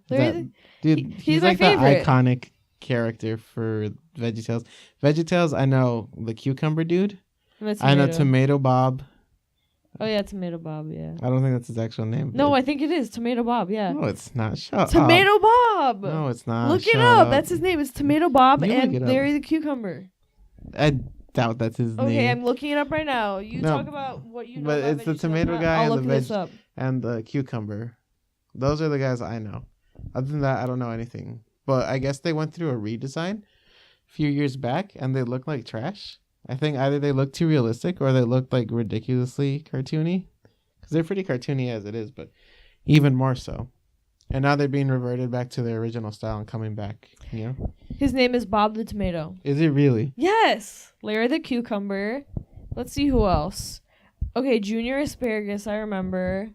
Dude, he's my like favorite. the iconic character for Veggie Tales. Veggie Tales, I know the cucumber dude. I know Tomato Bob. Oh yeah, Tomato Bob, yeah. I don't think that's his actual name. No, I think it is Tomato Bob, yeah. No, it's not. Shut Tomato up. Bob. No, it's not. Look it up. That's his name. It's Tomato Bob and Larry the cucumber. I doubt that's his name. Okay, I'm looking it up right now. You talk about what you know. But it's the tomato guy and and the cucumber. Those are the guys I know. Other than that, I don't know anything. But I guess they went through a redesign a few years back, and they look like trash. I think either they look too realistic or they look like ridiculously cartoony. Because they're pretty cartoony as it is, but even more so. And now they're being reverted back to their original style and coming back, you know? His name is Bob the Tomato. Is it really? Yes. Larry the Cucumber. Let's see who else. Okay, Junior Asparagus, I remember.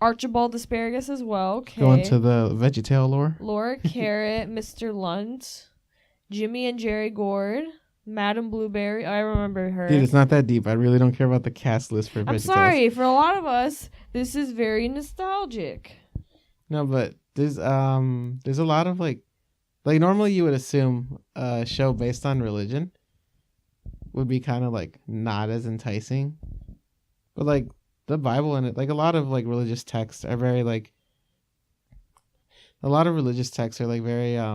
Archibald Asparagus as well. Okay. Going to the Veggie Tale lore. Laura Carrot, Mr. Lunt, Jimmy and Jerry Gord, Madam Blueberry. I remember her. Dude, it's not that deep. I really don't care about the cast list for Veggie I'm sorry. For a lot of us, this is very nostalgic. No, but there's a lot of like normally you would assume a show based on religion would be kind of like not as enticing, but like the Bible and it, like a lot of like religious texts are very like very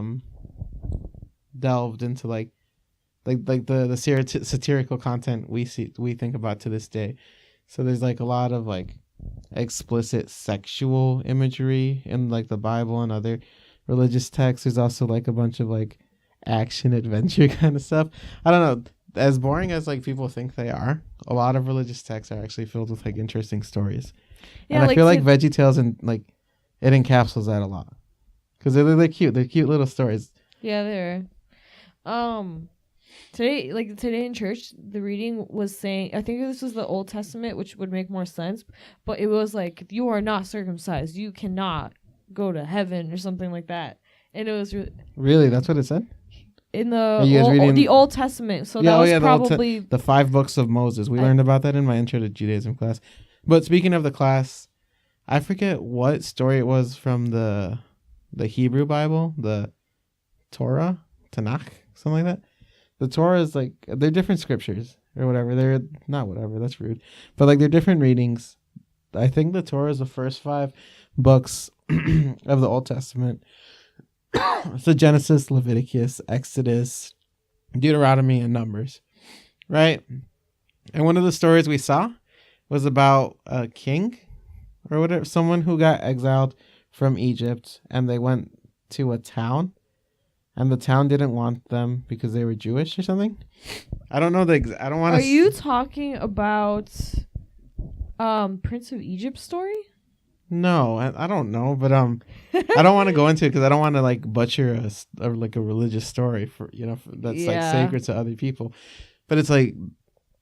delved into like the satirical content we think about to this day. So there's like a lot of like explicit sexual imagery in like the Bible and other religious texts. There's also like a bunch of like action adventure kind of stuff. I don't know, as boring as like people think they are, a lot of religious texts are actually filled with like interesting stories. Yeah, and I feel like Veggie Tales and like it encapsulates that a lot because they're cute. They're cute little stories. Yeah, they're. Today in church, the reading was saying, I think this was the Old Testament, which would make more sense, but it was like, if you are not circumcised, you cannot go to heaven or something like that. And it was really, that's what it said in the Old Testament. So yeah, that was probably the 5 books of Moses. We learned about that in my intro to Judaism class. But speaking of the class, I forget what story it was from the Hebrew Bible, the Torah, Tanakh, something like that. The Torah is like, they're different scriptures or whatever. They're not whatever, that's rude. But like they're different readings. I think the Torah is the first 5 books of the Old Testament. So Genesis, Leviticus, Exodus, Deuteronomy, and Numbers. Right? And one of the stories we saw was about a king or whatever, someone who got exiled from Egypt and they went to a town. And the town didn't want them because they were Jewish or something. I don't know I don't want to. Are you talking about Prince of Egypt story? No, I don't know, but I don't want to go into it because I don't want to like butcher a religious story for that's like sacred to other people. But it's like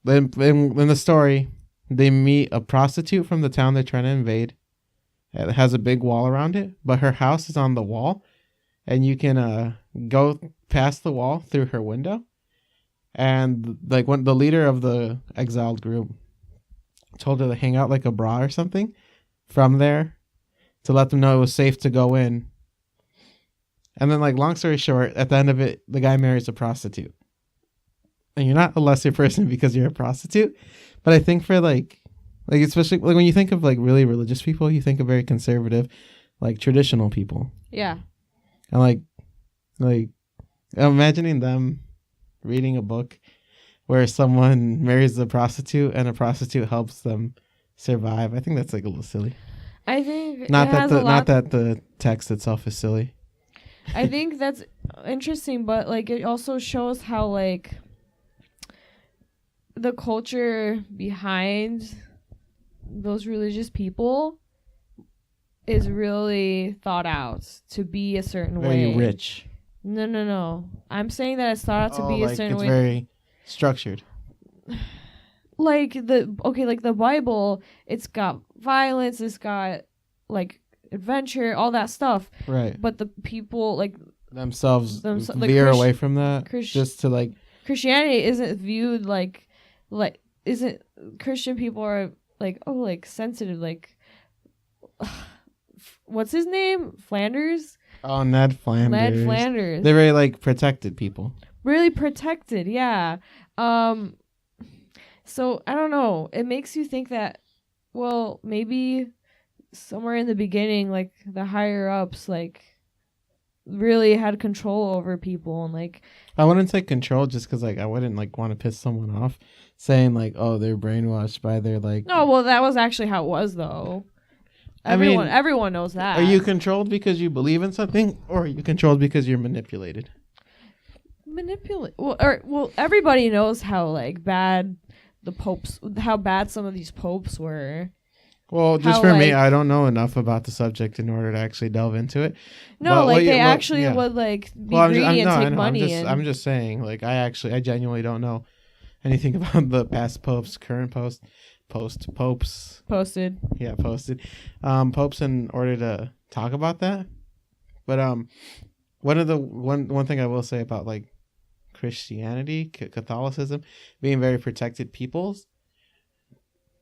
in the story, they meet a prostitute from the town they're trying to invade. It has a big wall around it, but her house is on the wall. And you can go past the wall through her window. And like when the leader of the exiled group told her to hang out like a bra or something from there to let them know it was safe to go in. And then like long story short, at the end of it, the guy marries a prostitute. And you're not a lesser person because you're a prostitute. But I think for like especially like when you think of like really religious people, you think of very conservative, like traditional people. Yeah. And like imagining them reading a book where someone marries a prostitute and a prostitute helps them survive. I think that's like a little silly. I think not that the text itself is silly. I think that's interesting, but like it also shows how like the culture behind those religious people is really thought out to be a certain way. Very rich. No. I'm saying that it's thought out to be a certain way. It's very structured. Like the Bible, it's got violence, it's got like adventure, all that stuff. Right. But the people like Themselves like veer away from that just to like Christianity isn't viewed like isn't Christian people are like like sensitive like what's his name? Flanders? Oh, Ned Flanders. Ned Flanders. They're very like protected people. Really protected, yeah. So I don't know. It makes you think that, well, maybe somewhere in the beginning, like the higher ups, like really had control over people and like. I wouldn't say control just because like I wouldn't like want to piss someone off, saying like, oh, they're brainwashed by their like. No, well, that was actually how it was though. Everyone knows that. Are you controlled because you believe in something, or are you controlled because you're manipulated? Well, everybody knows how like bad how bad some of these popes were. Well, just for me, I don't know enough about the subject in order to actually delve into it. No, but they actually would like be greedy and take money. I'm just saying, like I genuinely don't know anything about the past popes, current popes. Posted. Yeah, posted. Popes in order to talk about that. But one thing I will say about like Christianity, Catholicism being very protected peoples,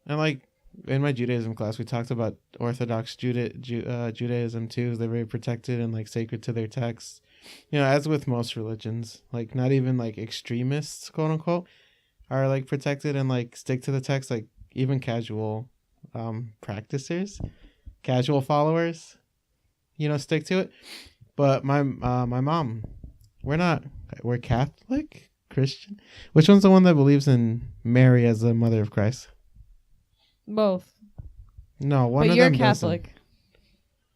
and like in my Judaism class we talked about Orthodox Judaism too. They're very protected and like sacred to their texts, as with most religions. Like not even like extremists, quote unquote, are like protected and like stick to the text. Like even casual practicers, casual followers, stick to it. But my mom, we're Catholic, Christian. Which one's the one that believes in Mary as the mother of Christ? Both. No, one but of you're them Catholic. doesn't.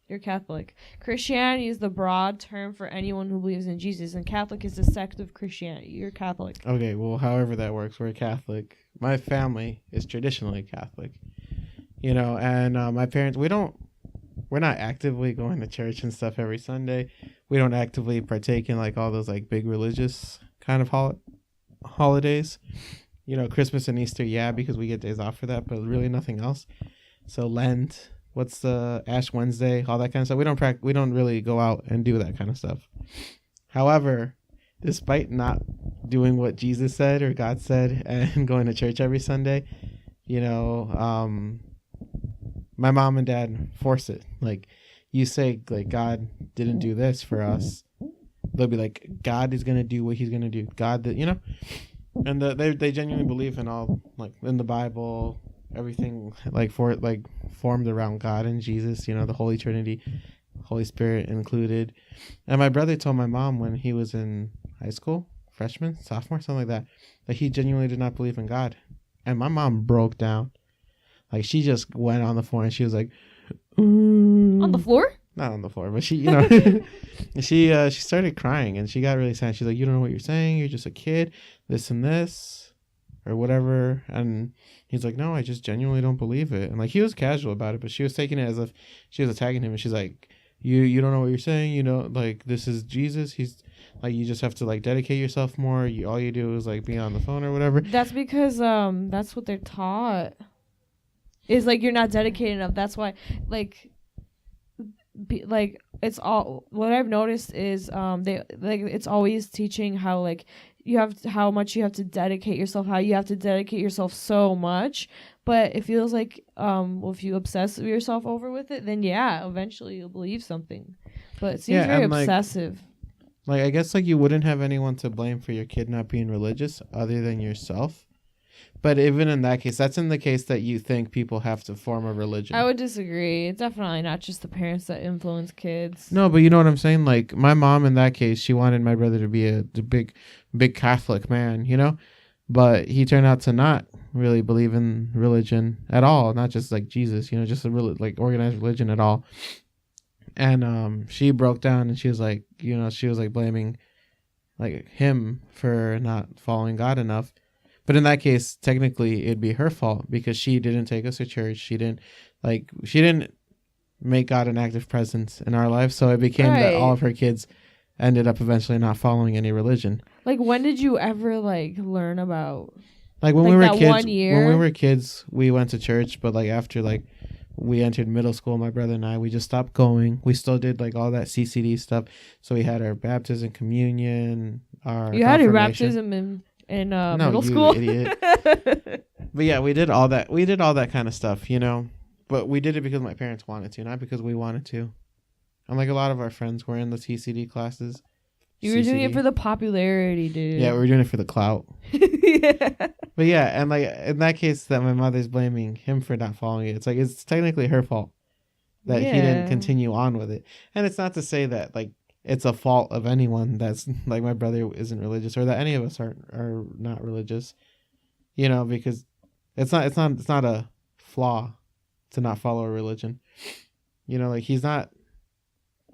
You're Catholic. Christianity is the broad term for anyone who believes in Jesus, and Catholic is the sect of Christianity. You're Catholic. Okay, well, however that works, we're Catholic. My family is traditionally Catholic, and my parents, we're not actively going to church and stuff every Sunday. We don't actively partake in like all those like big religious kind of holidays. Christmas and Easter, yeah, because we get days off for that, but really nothing else. So Lent, what's the Ash Wednesday, all that kind of stuff. We don't really go out and do that kind of stuff. However, despite not doing what Jesus said or God said and going to church every Sunday, my mom and dad force it. Like you say, like God didn't do this for us. They'll be like, God is gonna do what He's gonna do. God, and they genuinely believe in all like in the Bible, everything formed around God and Jesus. The Holy Trinity, Holy Spirit included. And my brother told my mom when he was in high school, freshman, sophomore, something like that he genuinely did not believe in God. And my mom broke down. Like she just went on the floor and she was like, on the floor? Not on the floor, but she, she started crying and she got really sad. She's like, you don't know what you're saying. You're just a kid, this and this or whatever. And he's like, no, I just genuinely don't believe it. And like, he was casual about it, but she was taking it as if she was attacking him. And she's like, you don't know what you're saying. Like this is Jesus. He's like, you just have to like dedicate yourself more. All you do is like be on the phone or whatever. That's because, that's what they're taught. Is like you're not dedicated enough. That's why, it's all. What I've noticed is, they like it's always teaching how like how much you have to dedicate yourself. How you have to dedicate yourself so much. But it feels like, if you obsess yourself over with it, then yeah, eventually you'll believe something. But it seems very obsessive. Like I guess like you wouldn't have anyone to blame for your kid not being religious other than yourself. But even in that case, that's in the case that you think people have to form a religion. I would disagree. It's definitely not just the parents that influence kids. No, but you know what I'm saying? Like, my mom in that case, she wanted my brother to be a big Catholic man, But he turned out to not really believe in religion at all. Not just, like, Jesus, just a really, like, organized religion at all. And she broke down and she was like, she was, like, blaming, like, him for not following God enough. But in that case, technically, it'd be her fault because she didn't take us to church. She didn't make God an active presence in our life. So it became that all of her kids ended up eventually not following any religion. Like, when did you ever like learn about? Like when we were kids. 1 year? When we were kids, we went to church. But like after like we entered middle school, my brother and I, we just stopped going. We still did like all that CCD stuff. So we had our baptism, communion, our You had your confirmation. baptism in No, middle you school. idiot. But yeah, we did all that. We did all that kind of stuff, you know. But we did it because my parents wanted to, not because we wanted to. And like a lot of our friends were in the CCD classes. You were doing it for the popularity, dude. Yeah, we were doing it for the clout. Yeah. But yeah, and like in that case, that my mother's blaming him for not following it. It's like it's technically her fault that he didn't continue on with it. And it's not to say that like it's a fault of anyone that's like my brother isn't religious or that any of us are not religious. You know, because it's not a flaw to not follow a religion. You know, like he's not.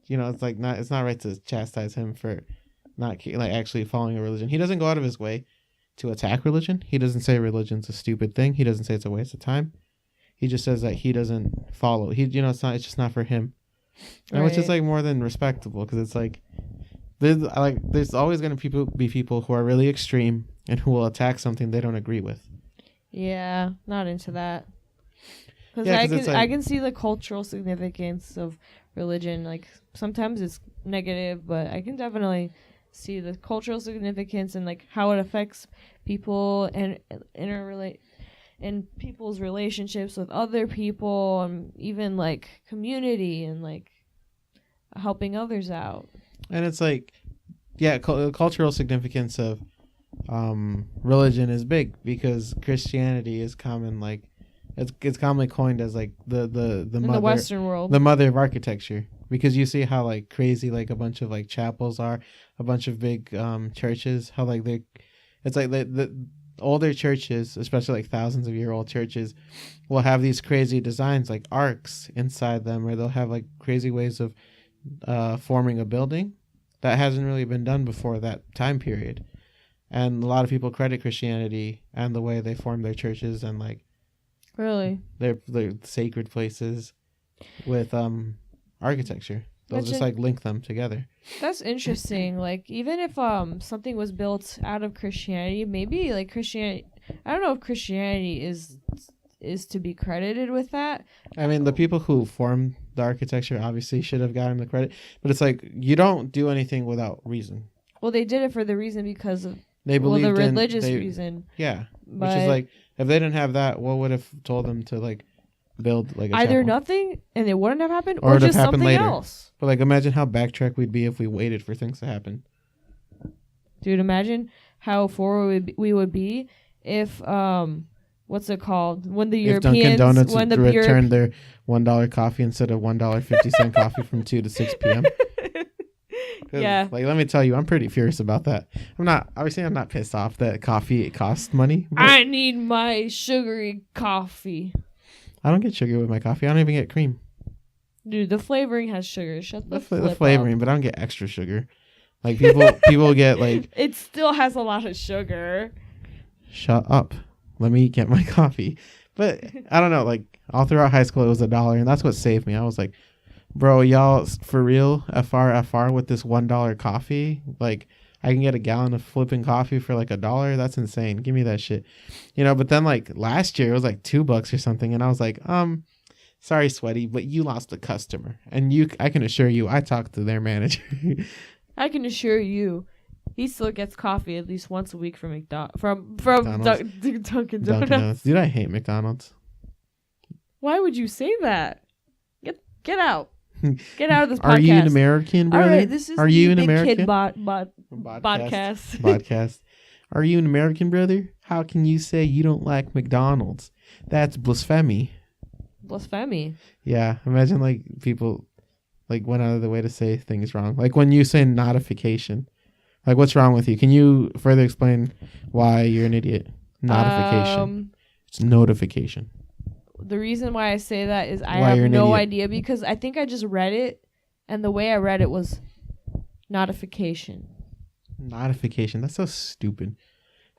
You know, it's not right to chastise him for not like actually following a religion. He doesn't go out of his way to attack religion. He doesn't say religion's a stupid thing. He doesn't say it's a waste of time. He just says that he doesn't follow. It's just not for him. And which is like more than respectable, because it's like there's always going to be people who are really extreme and who will attack something they don't agree with. Yeah, not into that. Because Yeah, I can see the cultural significance of religion. Like sometimes it's negative, but I can definitely see the cultural significance and like how it affects people and in people's relationships with other people, and even like community and like helping others out. And it's like, yeah, cultural significance of religion is big because Christianity is common, like it's commonly coined as like the in mother, the Western world, the mother of architecture, because you see how like crazy like a bunch of like chapels are, a bunch of big churches, how like it's like the older churches, especially like thousands of year old churches, will have these crazy designs like arcs inside them, or they'll have like crazy ways of forming a building that hasn't really been done before that time period. And a lot of people credit Christianity and the way they form their churches and like really their sacred places with architecture. They'll just like link them together. That's interesting. Like even if something was built out of Christianity, maybe like Christianity, I don't know if Christianity is to be credited with that. I mean, the people who formed the architecture obviously should have gotten the credit, but it's like you don't do anything without reason. Well, they did it for the reason because of they believed the religious reason. Yeah, but which is like if they didn't have that, what would have told them to like build like a either chapel? Nothing and it wouldn't have happened, or just something later. Else. But like imagine how backtrack we'd be if we waited for things to happen. Dude, imagine how forward we would be if what's it called? When the Europeans... Dunkin' Donuts returned their $1 coffee instead of $1.50 coffee from 2 to 6 p.m. Yeah. Like, let me tell you, I'm pretty furious about that. I'm not pissed off that coffee costs money. I need my sugary coffee. I don't get sugar with my coffee. I don't even get cream. Dude, the flavoring has sugar. Shut the flavoring, up. But I don't get extra sugar. Like, people get, like... It still has a lot of sugar. Shut up. Let me get my coffee. But I don't know, like all throughout high school it was $1, and that's what saved me. I was like, bro, y'all for real, FR with this $1 coffee? Like I can get a gallon of flipping coffee for like $1? That's insane. Give me that shit. You know, but then like last year it was like $2 or something, and I was like, sorry, Sweaty, but you lost a customer. And I can assure you I talked to their manager. I can assure you he still gets coffee at least once a week from Dunkin' Donuts. Dude, I hate McDonald's. Why would you say that? Get out. Get out of this podcast. Are you an American, brother? All right, this is Are you an American? Kid podcast. Podcast. Are you an American, brother? How can you say you don't like McDonald's? That's blasphemy. Blasphemy. Yeah, imagine like people like went out of the way to say things wrong. Like when you say notification. Like, what's wrong with you? Can you further explain why you're an idiot? Notification. It's notification. The reason why I say that is I have no idea, because I think I just read it, and the way I read it was notification. Notification. That's so stupid.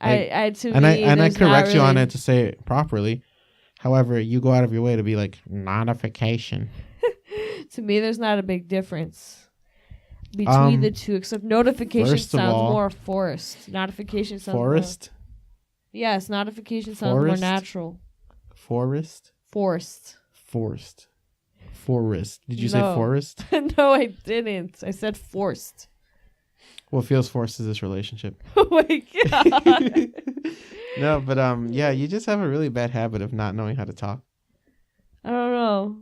Like, I correct you on it to say it properly. However, you go out of your way to be like notification. To me, there's not a big difference between the two, except notification sounds more forced. Notification sounds forest. Yes, notification sounds more natural. Forest. Forced. Forced. Forest. Did you say No. forest? No, I didn't. I said forced. What feels forced is this relationship. Oh my god. No, but yeah, you just have a really bad habit of not knowing how to talk. I don't know.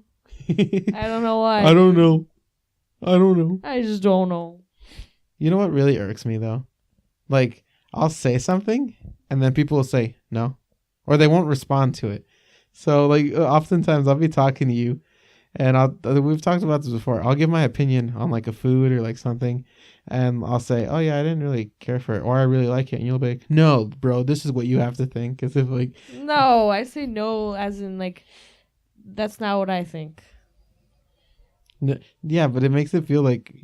I don't know why. I don't know. I don't know. I just don't know. You know what really irks me though? Like, I'll say something and then people will say no, or they won't respond to it. So like, oftentimes I'll be talking to you and we've talked about this before. I'll give my opinion on like a food or like something, and I'll say, oh yeah, I didn't really care for it, or I really like it, and you'll be like, no bro, this is what you have to think, as if like, No, I say no as in like that's not what I think. yeah, but it makes it feel like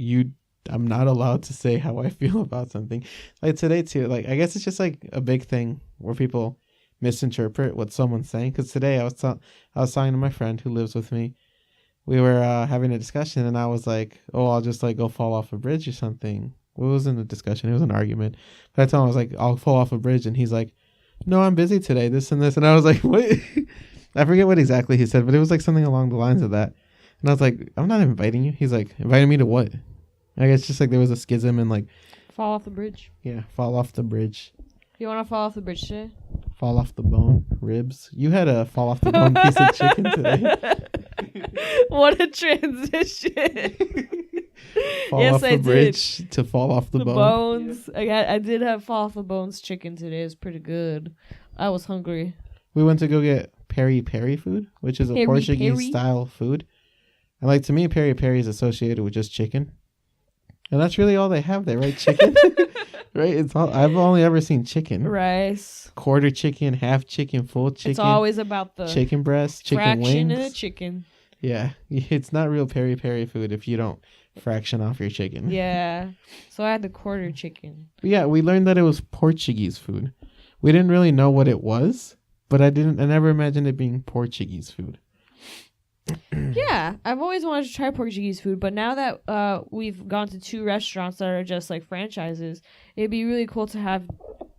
I'm not allowed to say how I feel about something. Like today too, like I guess it's just like a big thing where people misinterpret what someone's saying. Because today I was talking to my friend who lives with me. We were having a discussion, and I was like, oh, I'll just like go fall off a bridge or something. Well, it wasn't a discussion, it was an argument. But I told him, I was like, I'll fall off a bridge, and he's like, no, I'm busy today, this and this. And I was like, what? I forget what exactly he said, but it was like something along the lines of that. And I was like, I'm not inviting you. He's like, inviting me to what? I guess just like there was a schism and like, Fall off the bridge. yeah, fall off the bridge. You want to fall off the bridge today? Fall off the bone. Ribs. You had a fall off the bone piece of chicken today. What a transition. Fall Yes, off the I bridge to fall off the bone. Bones. I did have fall off the bones chicken today. It was pretty good. I was hungry. We went to go get peri peri food, which is a Peri Portuguese peri? style food. And like to me, peri peri is associated with just chicken. And that's really all they have there, right? Chicken? Right? It's all I've only ever seen chicken. Rice. Quarter chicken, half chicken, full chicken. It's always about the chicken breast, chicken fraction wings. in a chicken. Yeah. It's not real peri peri food if you don't fraction off your chicken. Yeah. So I had the quarter chicken. But yeah, we learned that it was Portuguese food. We didn't really know what it was, but I never imagined it being Portuguese food. Yeah, I've always wanted to try Portuguese food, but now that we've gone to 2 restaurants that are just like franchises, it'd be really cool to have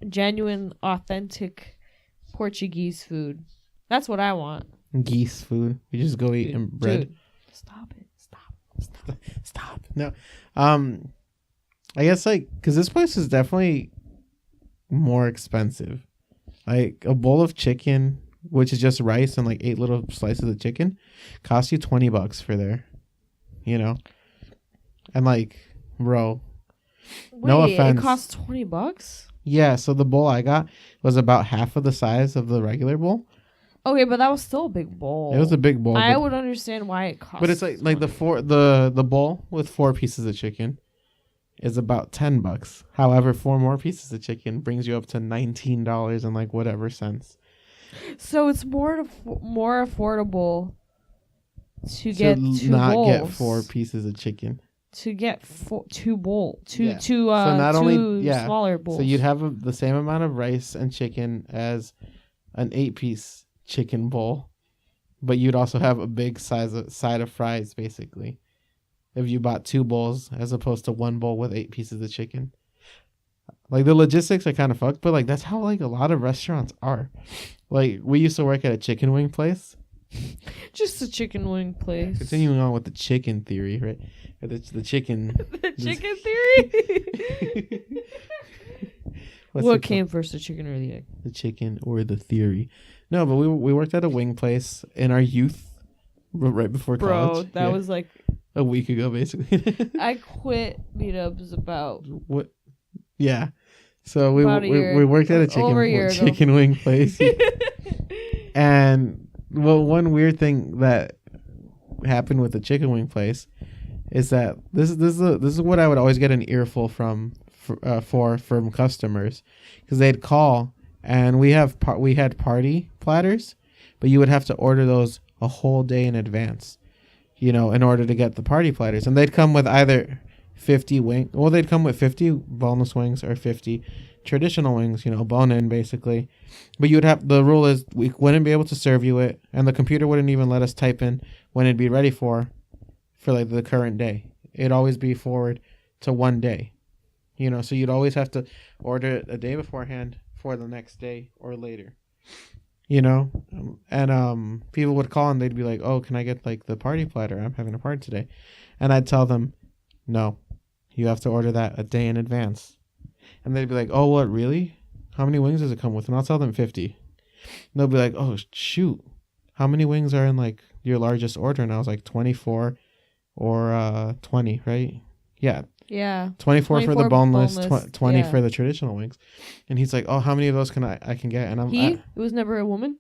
genuine, authentic Portuguese food. That's what I want. Geese food. We just go eat and bread. Dude, stop it. Stop. No. I guess like, because this place is definitely more expensive. Like a bowl of chicken, which is just rice and like 8 little slices of chicken, costs you $20 for there. You know? And like, bro, Wait, no offense. It costs $20? Yeah, so the bowl I got was about half of the size of the regular bowl. Okay, but that was still a big bowl. It was a big bowl. I would understand why it costs. But it's like the bowl with 4 pieces of chicken is about $10. However, 4 more pieces of chicken brings you up to $19 and like whatever cents. So it's more affordable to get 2 not bowls. get 4 pieces of chicken. To get 2 bowls. Yeah. Two So not two only smaller bowls. So you'd have the same amount of rice and chicken as an 8-piece chicken bowl, but you'd also have a big side of fries basically if you bought 2 bowls as opposed to 1 bowl with 8 pieces of chicken. Like the logistics are kind of fucked, but like that's how like a lot of restaurants are. Like we used to work at a chicken wing place. Just a chicken wing place. Continuing on with the chicken theory, right? The chicken. The chicken theory. What came first, the chicken or the egg? The chicken or the theory? No, but we worked at a wing place in our youth, right before college. Bro, that was like a week ago, basically. I quit meetups about what? Yeah. So we we worked at a chicken wing place, and well, one weird thing that happened with the chicken wing place is that this is what I would always get an earful from customers, because they'd call and we had party platters, but you would have to order those a whole day in advance, you know, in order to get the party platters, and they'd come with either 50 they'd come with 50 boneless wings or 50 traditional wings, you know, bone in basically. But the rule is we wouldn't be able to serve you it, and the computer wouldn't even let us type in when it'd be ready for like the current day. It'd always be forward to one day, you know, so you'd always have to order it a day beforehand for the next day or later. you know, and people would call and they'd be like, oh, can I get like the party platter? I'm having a party today. And I'd tell them, no, you have to order that a day in advance. And they'd be like, oh, what, really? How many wings does it come with? And I'll tell them 50. And they'll be like, oh, shoot. How many wings are in like your largest order? And I was like 24 or 20, right? Yeah. Yeah. 24 for the boneless, 20 yeah. for the traditional wings. And he's like, oh, how many of those can I can get? And It was never a woman?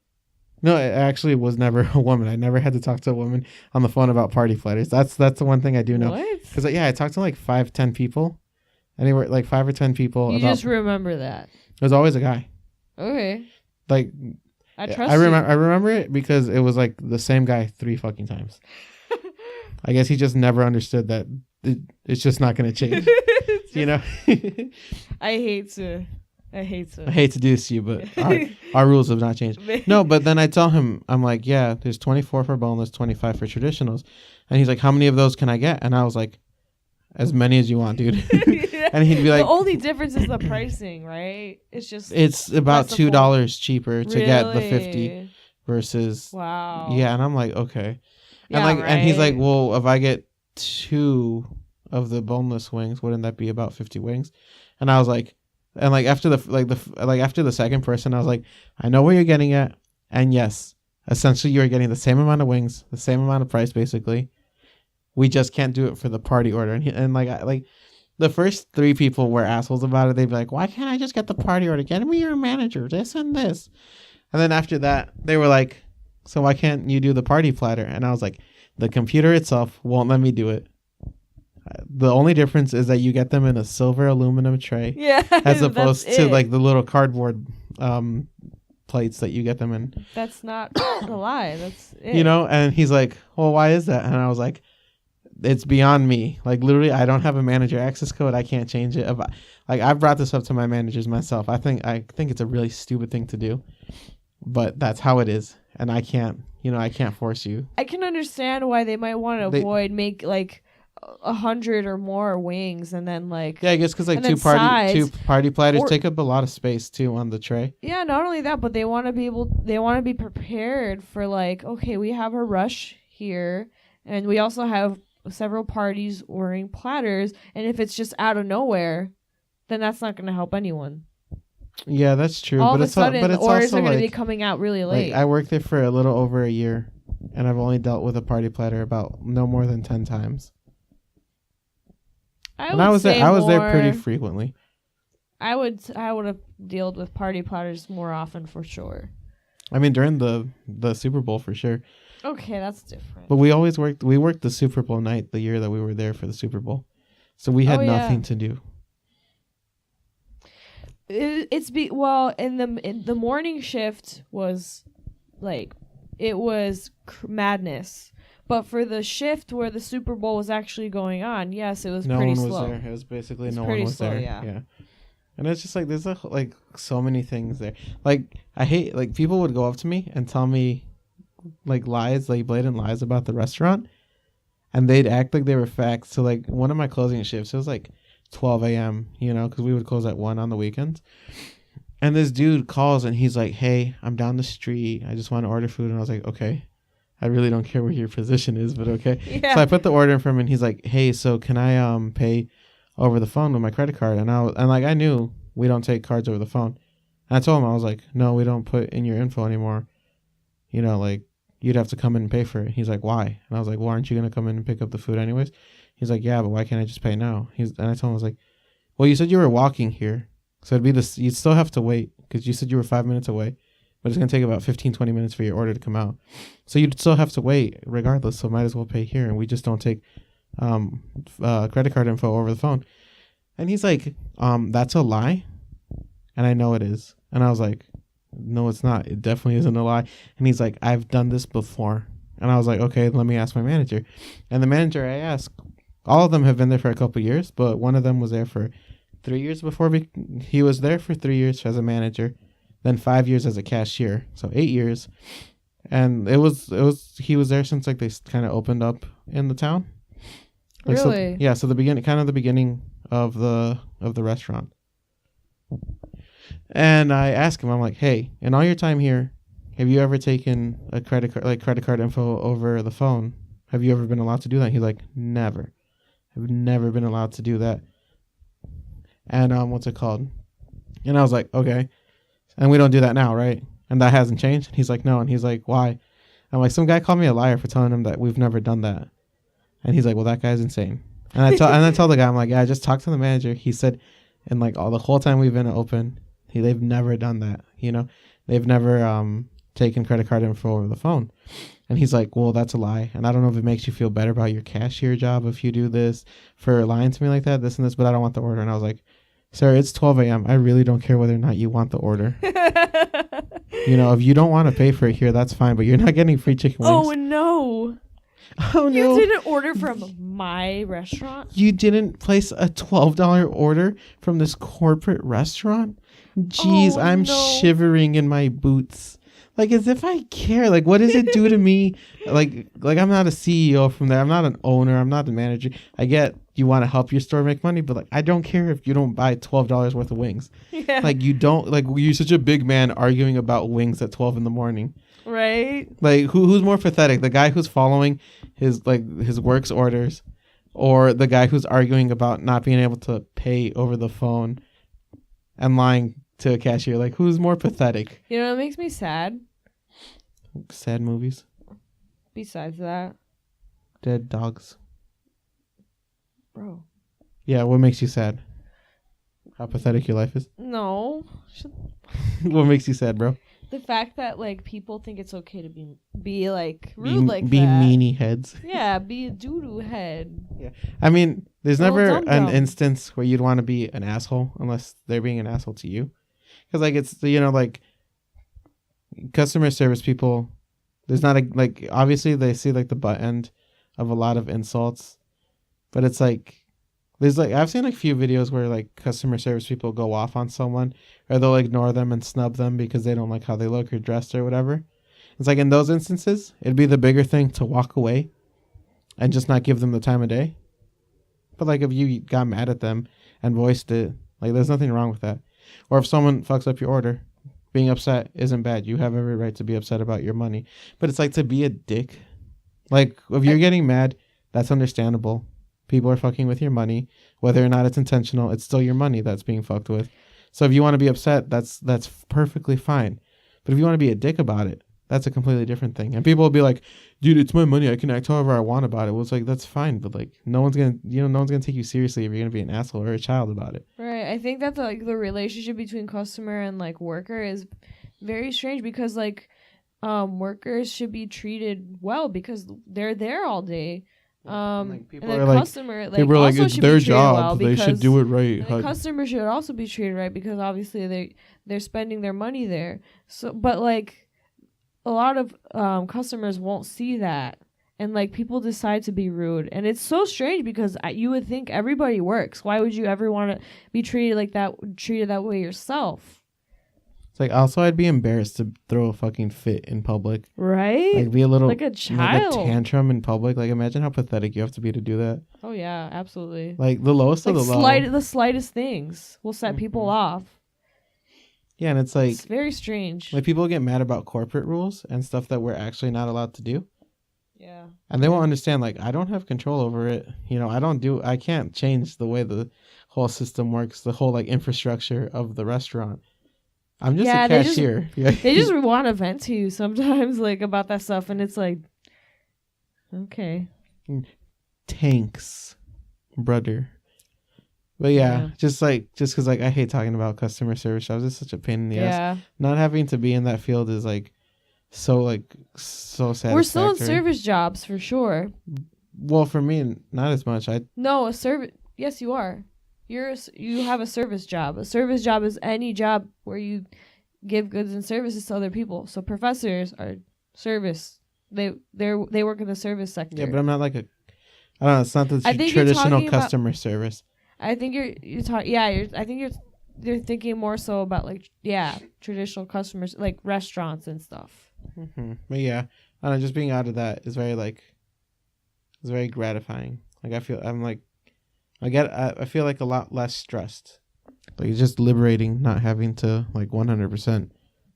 No, it actually was never a woman. I never had to talk to a woman on the phone about party platters. That's the one thing I do know. What? Because I talked to like 5-10 people. Anywhere like 5 or 10 people. You just remember that. It was always a guy. Okay. Like I trust I you. remember it because it was like the same guy 3 fucking times. I guess he just never understood that it's just not going to change. You know? I hate to do this to you, but our rules have not changed. No, but then I tell him, I'm like, yeah, there's 24 for boneless, 25 for traditionals. And he's like, how many of those can I get? And I was like, as many as you want, dude. And he'd be like, the only difference is the pricing, right? It's about $2 cheaper to get the 50 Really? versus Wow. Yeah, and I'm like, okay. Yeah, and and he's like, right. well, if I get 2 of the boneless wings, wouldn't that be about 50 wings? And I was like, and like after after the second person, I was like, I know where you're getting at, and yes, essentially you're getting the same amount of wings, the same amount of price, basically. We just can't do it for the party order. And like the first 3 people were assholes about it. They'd be like, why can't I just get the party order? Get me your manager, this and this. And then after that, they were like, so why can't you do the party platter? And I was like, the computer itself won't let me do it. The only difference is that you get them in a silver aluminum tray. Yeah. As opposed to it. like the little cardboard plates that you get them in. That's not a lie. That's it. You know, and he's like, well, why is that? And I was like, it's beyond me. Like literally, I don't have a manager access code. I can't change it. Like I've brought this up to my managers myself. I think it's a really stupid thing to do, but that's how it is, and I can't force you. I can understand why they might want to make like 100 or more wings, and then like I guess because like two party platters take up a lot of space too on the tray. Yeah, not only that, but they want to be prepared for like, okay, we have a rush here, and we also have several parties ordering platters, and if it's just out of nowhere, then that's not going to help anyone. Yeah, that's true. All but of a sudden, but the it's orders also are going to like, be coming out really late. Like, I worked there for a little over a year, and I've only dealt with a party platter about no more than 10 times. I was there pretty frequently. I would have dealt with party platters more often for sure. I mean, during the Super Bowl for sure. Okay, that's different. But we worked the Super Bowl night the year that we were there for the Super Bowl. So we had nothing to do. In the morning shift was like, it was madness. But for the shift where the Super Bowl was actually going on, yes, it was pretty slow. No one was there. It was basically no one was there. Yeah. And it's just like there's like so many things there. Like I hate like people would go up to me and tell me like lies, like blatant lies about the restaurant, and they'd act like they were facts. So like one of my closing shifts, it was like 12 a.m. Because we would close at 1 on the weekends. And this dude calls and he's like, "Hey, I'm down the street. I just want to order food." And I was like, "Okay, I really don't care where your position is, but okay." Yeah. So I put the order in for him, and he's like, "Hey, so can I pay over the phone with my credit card?" And I knew we don't take cards over the phone. And I told him, I was like, "No, we don't put in your info anymore. Like you'd have to come in and pay for it." He's like, "Why?" And I was like, "Well, aren't you gonna come in and pick up the food anyways?" He's like, "Yeah, but why can't I just pay now?" And I told him, I was like, "Well, you said you were walking here, so it'd be this. You'd still have to wait because you said you were 5 minutes away, but it's gonna take about 15-20 minutes for your order to come out. So you'd still have to wait regardless. So might as well pay here, and we just don't take credit card info over the phone." And he's like, "That's a lie," and I know it is. And I was like, "No, it's not. It definitely isn't a lie." And he's like, "I've done this before." And I was like, "Okay, let me ask my manager." And the manager I asked, all of them have been there for a couple of years, but one of them was there for 3 years before he was there for 3 years as a manager, then 5 years as a cashier, so 8 years. And he was there since like they kind of opened up in the town. Like, really? So the beginning of the restaurant. And I asked him, I'm like, "Hey, in all your time here, have you ever taken a credit card info over the phone? Have you ever been allowed to do that? He's like, never. I've never been allowed to do that. And what's it called? And I was like, okay. And we don't do that now, right? And that hasn't changed? He's like, no. And he's like, why? I'm like, some guy called me a liar for telling him that we've never done that. And he's like, well, that guy's insane. And I tell the guy, I'm like, yeah, I just talked to the manager. He said, and like all the whole time we've been open, they've never done that. You know, they've never taken credit card info over the phone. And he's like, well, that's a lie. And I don't know if it makes you feel better about your cashier job if you do this for lying to me like that, this and this, but I don't want the order. And I was like, sir, it's 12 a.m. I really don't care whether or not you want the order. You know, if you don't want to pay for it here, that's fine, but you're not getting free chicken wings. Oh, no. Oh, no. You didn't order from my restaurant? You didn't place a $12 order from this corporate restaurant? Jeez, I'm shivering in my boots. Like, as if I care. Like, what does it do to me? Like I'm not a CEO from there. I'm not an owner. I'm not the manager. I get you want to help your store make money, but like, I don't care if you don't buy $12 worth of wings. Yeah. Like, you don't, like, you're such a big man arguing about wings at 12 in the morning. Right. Like, who's more pathetic? The guy who's following his work's orders, or the guy who's arguing about not being able to pay over the phone and lying to a cashier? Like, who's more pathetic? You know what makes me sad? Sad movies. Besides that. Dead dogs. Bro. Yeah, what makes you sad? How pathetic your life is? No. What makes you sad, bro? The fact that, like, people think it's okay to be like rude like be that. Meanie heads. Yeah, be a doo-doo head. Yeah. I mean, there's never dumb. an instance where you'd want to be an asshole unless they're being an asshole to you. Because, like, it's, you know, like, customer service people, there's not a, like, obviously they see, like, the butt end of a lot of insults. But it's like, there's like, I've seen like a few videos where like customer service people go off on someone, or they'll ignore them and snub them because they don't like how they look or dressed or whatever. It's like, in those instances, it'd be the bigger thing to walk away and just not give them the time of day. But like, if you got mad at them and voiced it, like, there's nothing wrong with that. Or if someone fucks up your order, being upset isn't bad. You have every right to be upset about your money. But it's like, to be a dick. Like, if you're getting mad, that's understandable. People are fucking with your money. Whether or not it's intentional, it's still your money that's being fucked with. So if you want to be upset, that's perfectly fine. But if you want to be a dick about it, that's a completely different thing. And people will be like, dude, it's my money. I can act however I want about it. Well, it's like, that's fine. But like, no one's going to take you seriously if you're going to be an asshole or a child about it. Right. I think that the relationship between customer and like worker is very strange, because like workers should be treated well because they're there all day. Like, people and are the like, customer, like, people are like, also it's should their be treated job. well, They should do it right. And the customer should also be treated right because obviously they're spending their money there. So, but like, a lot of customers won't see that, and like, people decide to be rude, and it's so strange because you would think everybody works. Why would you ever want to be treated that way yourself? It's like, also, I'd be embarrassed to throw a fucking fit in public. Right? Like, be a little, like a child. Like a tantrum in public. Like, imagine how pathetic you have to be to do that. Oh yeah, absolutely. Like, the lowest of the low. The slightest things will set people off. Yeah, and it's like, it's very strange. Like, people get mad about corporate rules and stuff that we're actually not allowed to do. Yeah. And they won't understand, like, I don't have control over it. You know, I can't change the way the whole system works, the whole, like, infrastructure of the restaurant. I'm just a cashier. They just want to vent to you sometimes, like, about that stuff, and it's like, okay. Tanks, brother. But yeah, just because like I hate talking about customer service jobs. It's such a pain in the ass. Not having to be in that field is like so satisfactory. We're still in service jobs for sure. Well, for me, not as much. No, a service. Yes, you are. You have a service job. A service job is any job where you give goods and services to other people. So professors are service. They work in the service sector. Yeah, but I'm not like I don't know. It's not the traditional customer service. I think you're thinking more so about like traditional customers, like restaurants and stuff. Mm-hmm. But yeah, I don't know, just being out of that is it's very gratifying. Like I feel like a lot less stressed. Like, it's just liberating not having to like 100%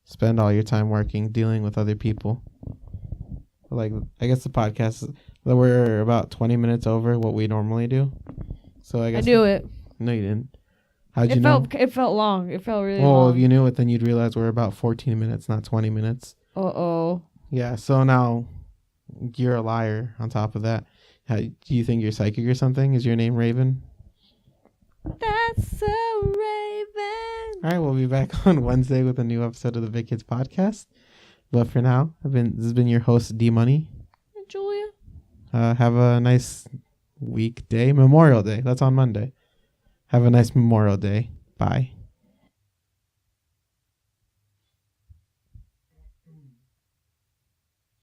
spend all your time working, dealing with other people. Like, I guess the podcast, we're about 20 minutes over what we normally do. So I guess. I knew it. No, you didn't. How'd you know? It felt long. It felt really Well, long. if you knew it, then you'd realize we're about 14 minutes, not 20 minutes. Uh-oh. Yeah, so now you're a liar on top of that. Do you think you're psychic or something? Is your name Raven? That's so Raven. All right, we'll be back on Wednesday with a new episode of the Big Kids Podcast. But for now, this has been your host, D Money. And Julia. Have a nice weekday. Memorial Day. That's on Monday. Have a nice Memorial Day. Bye.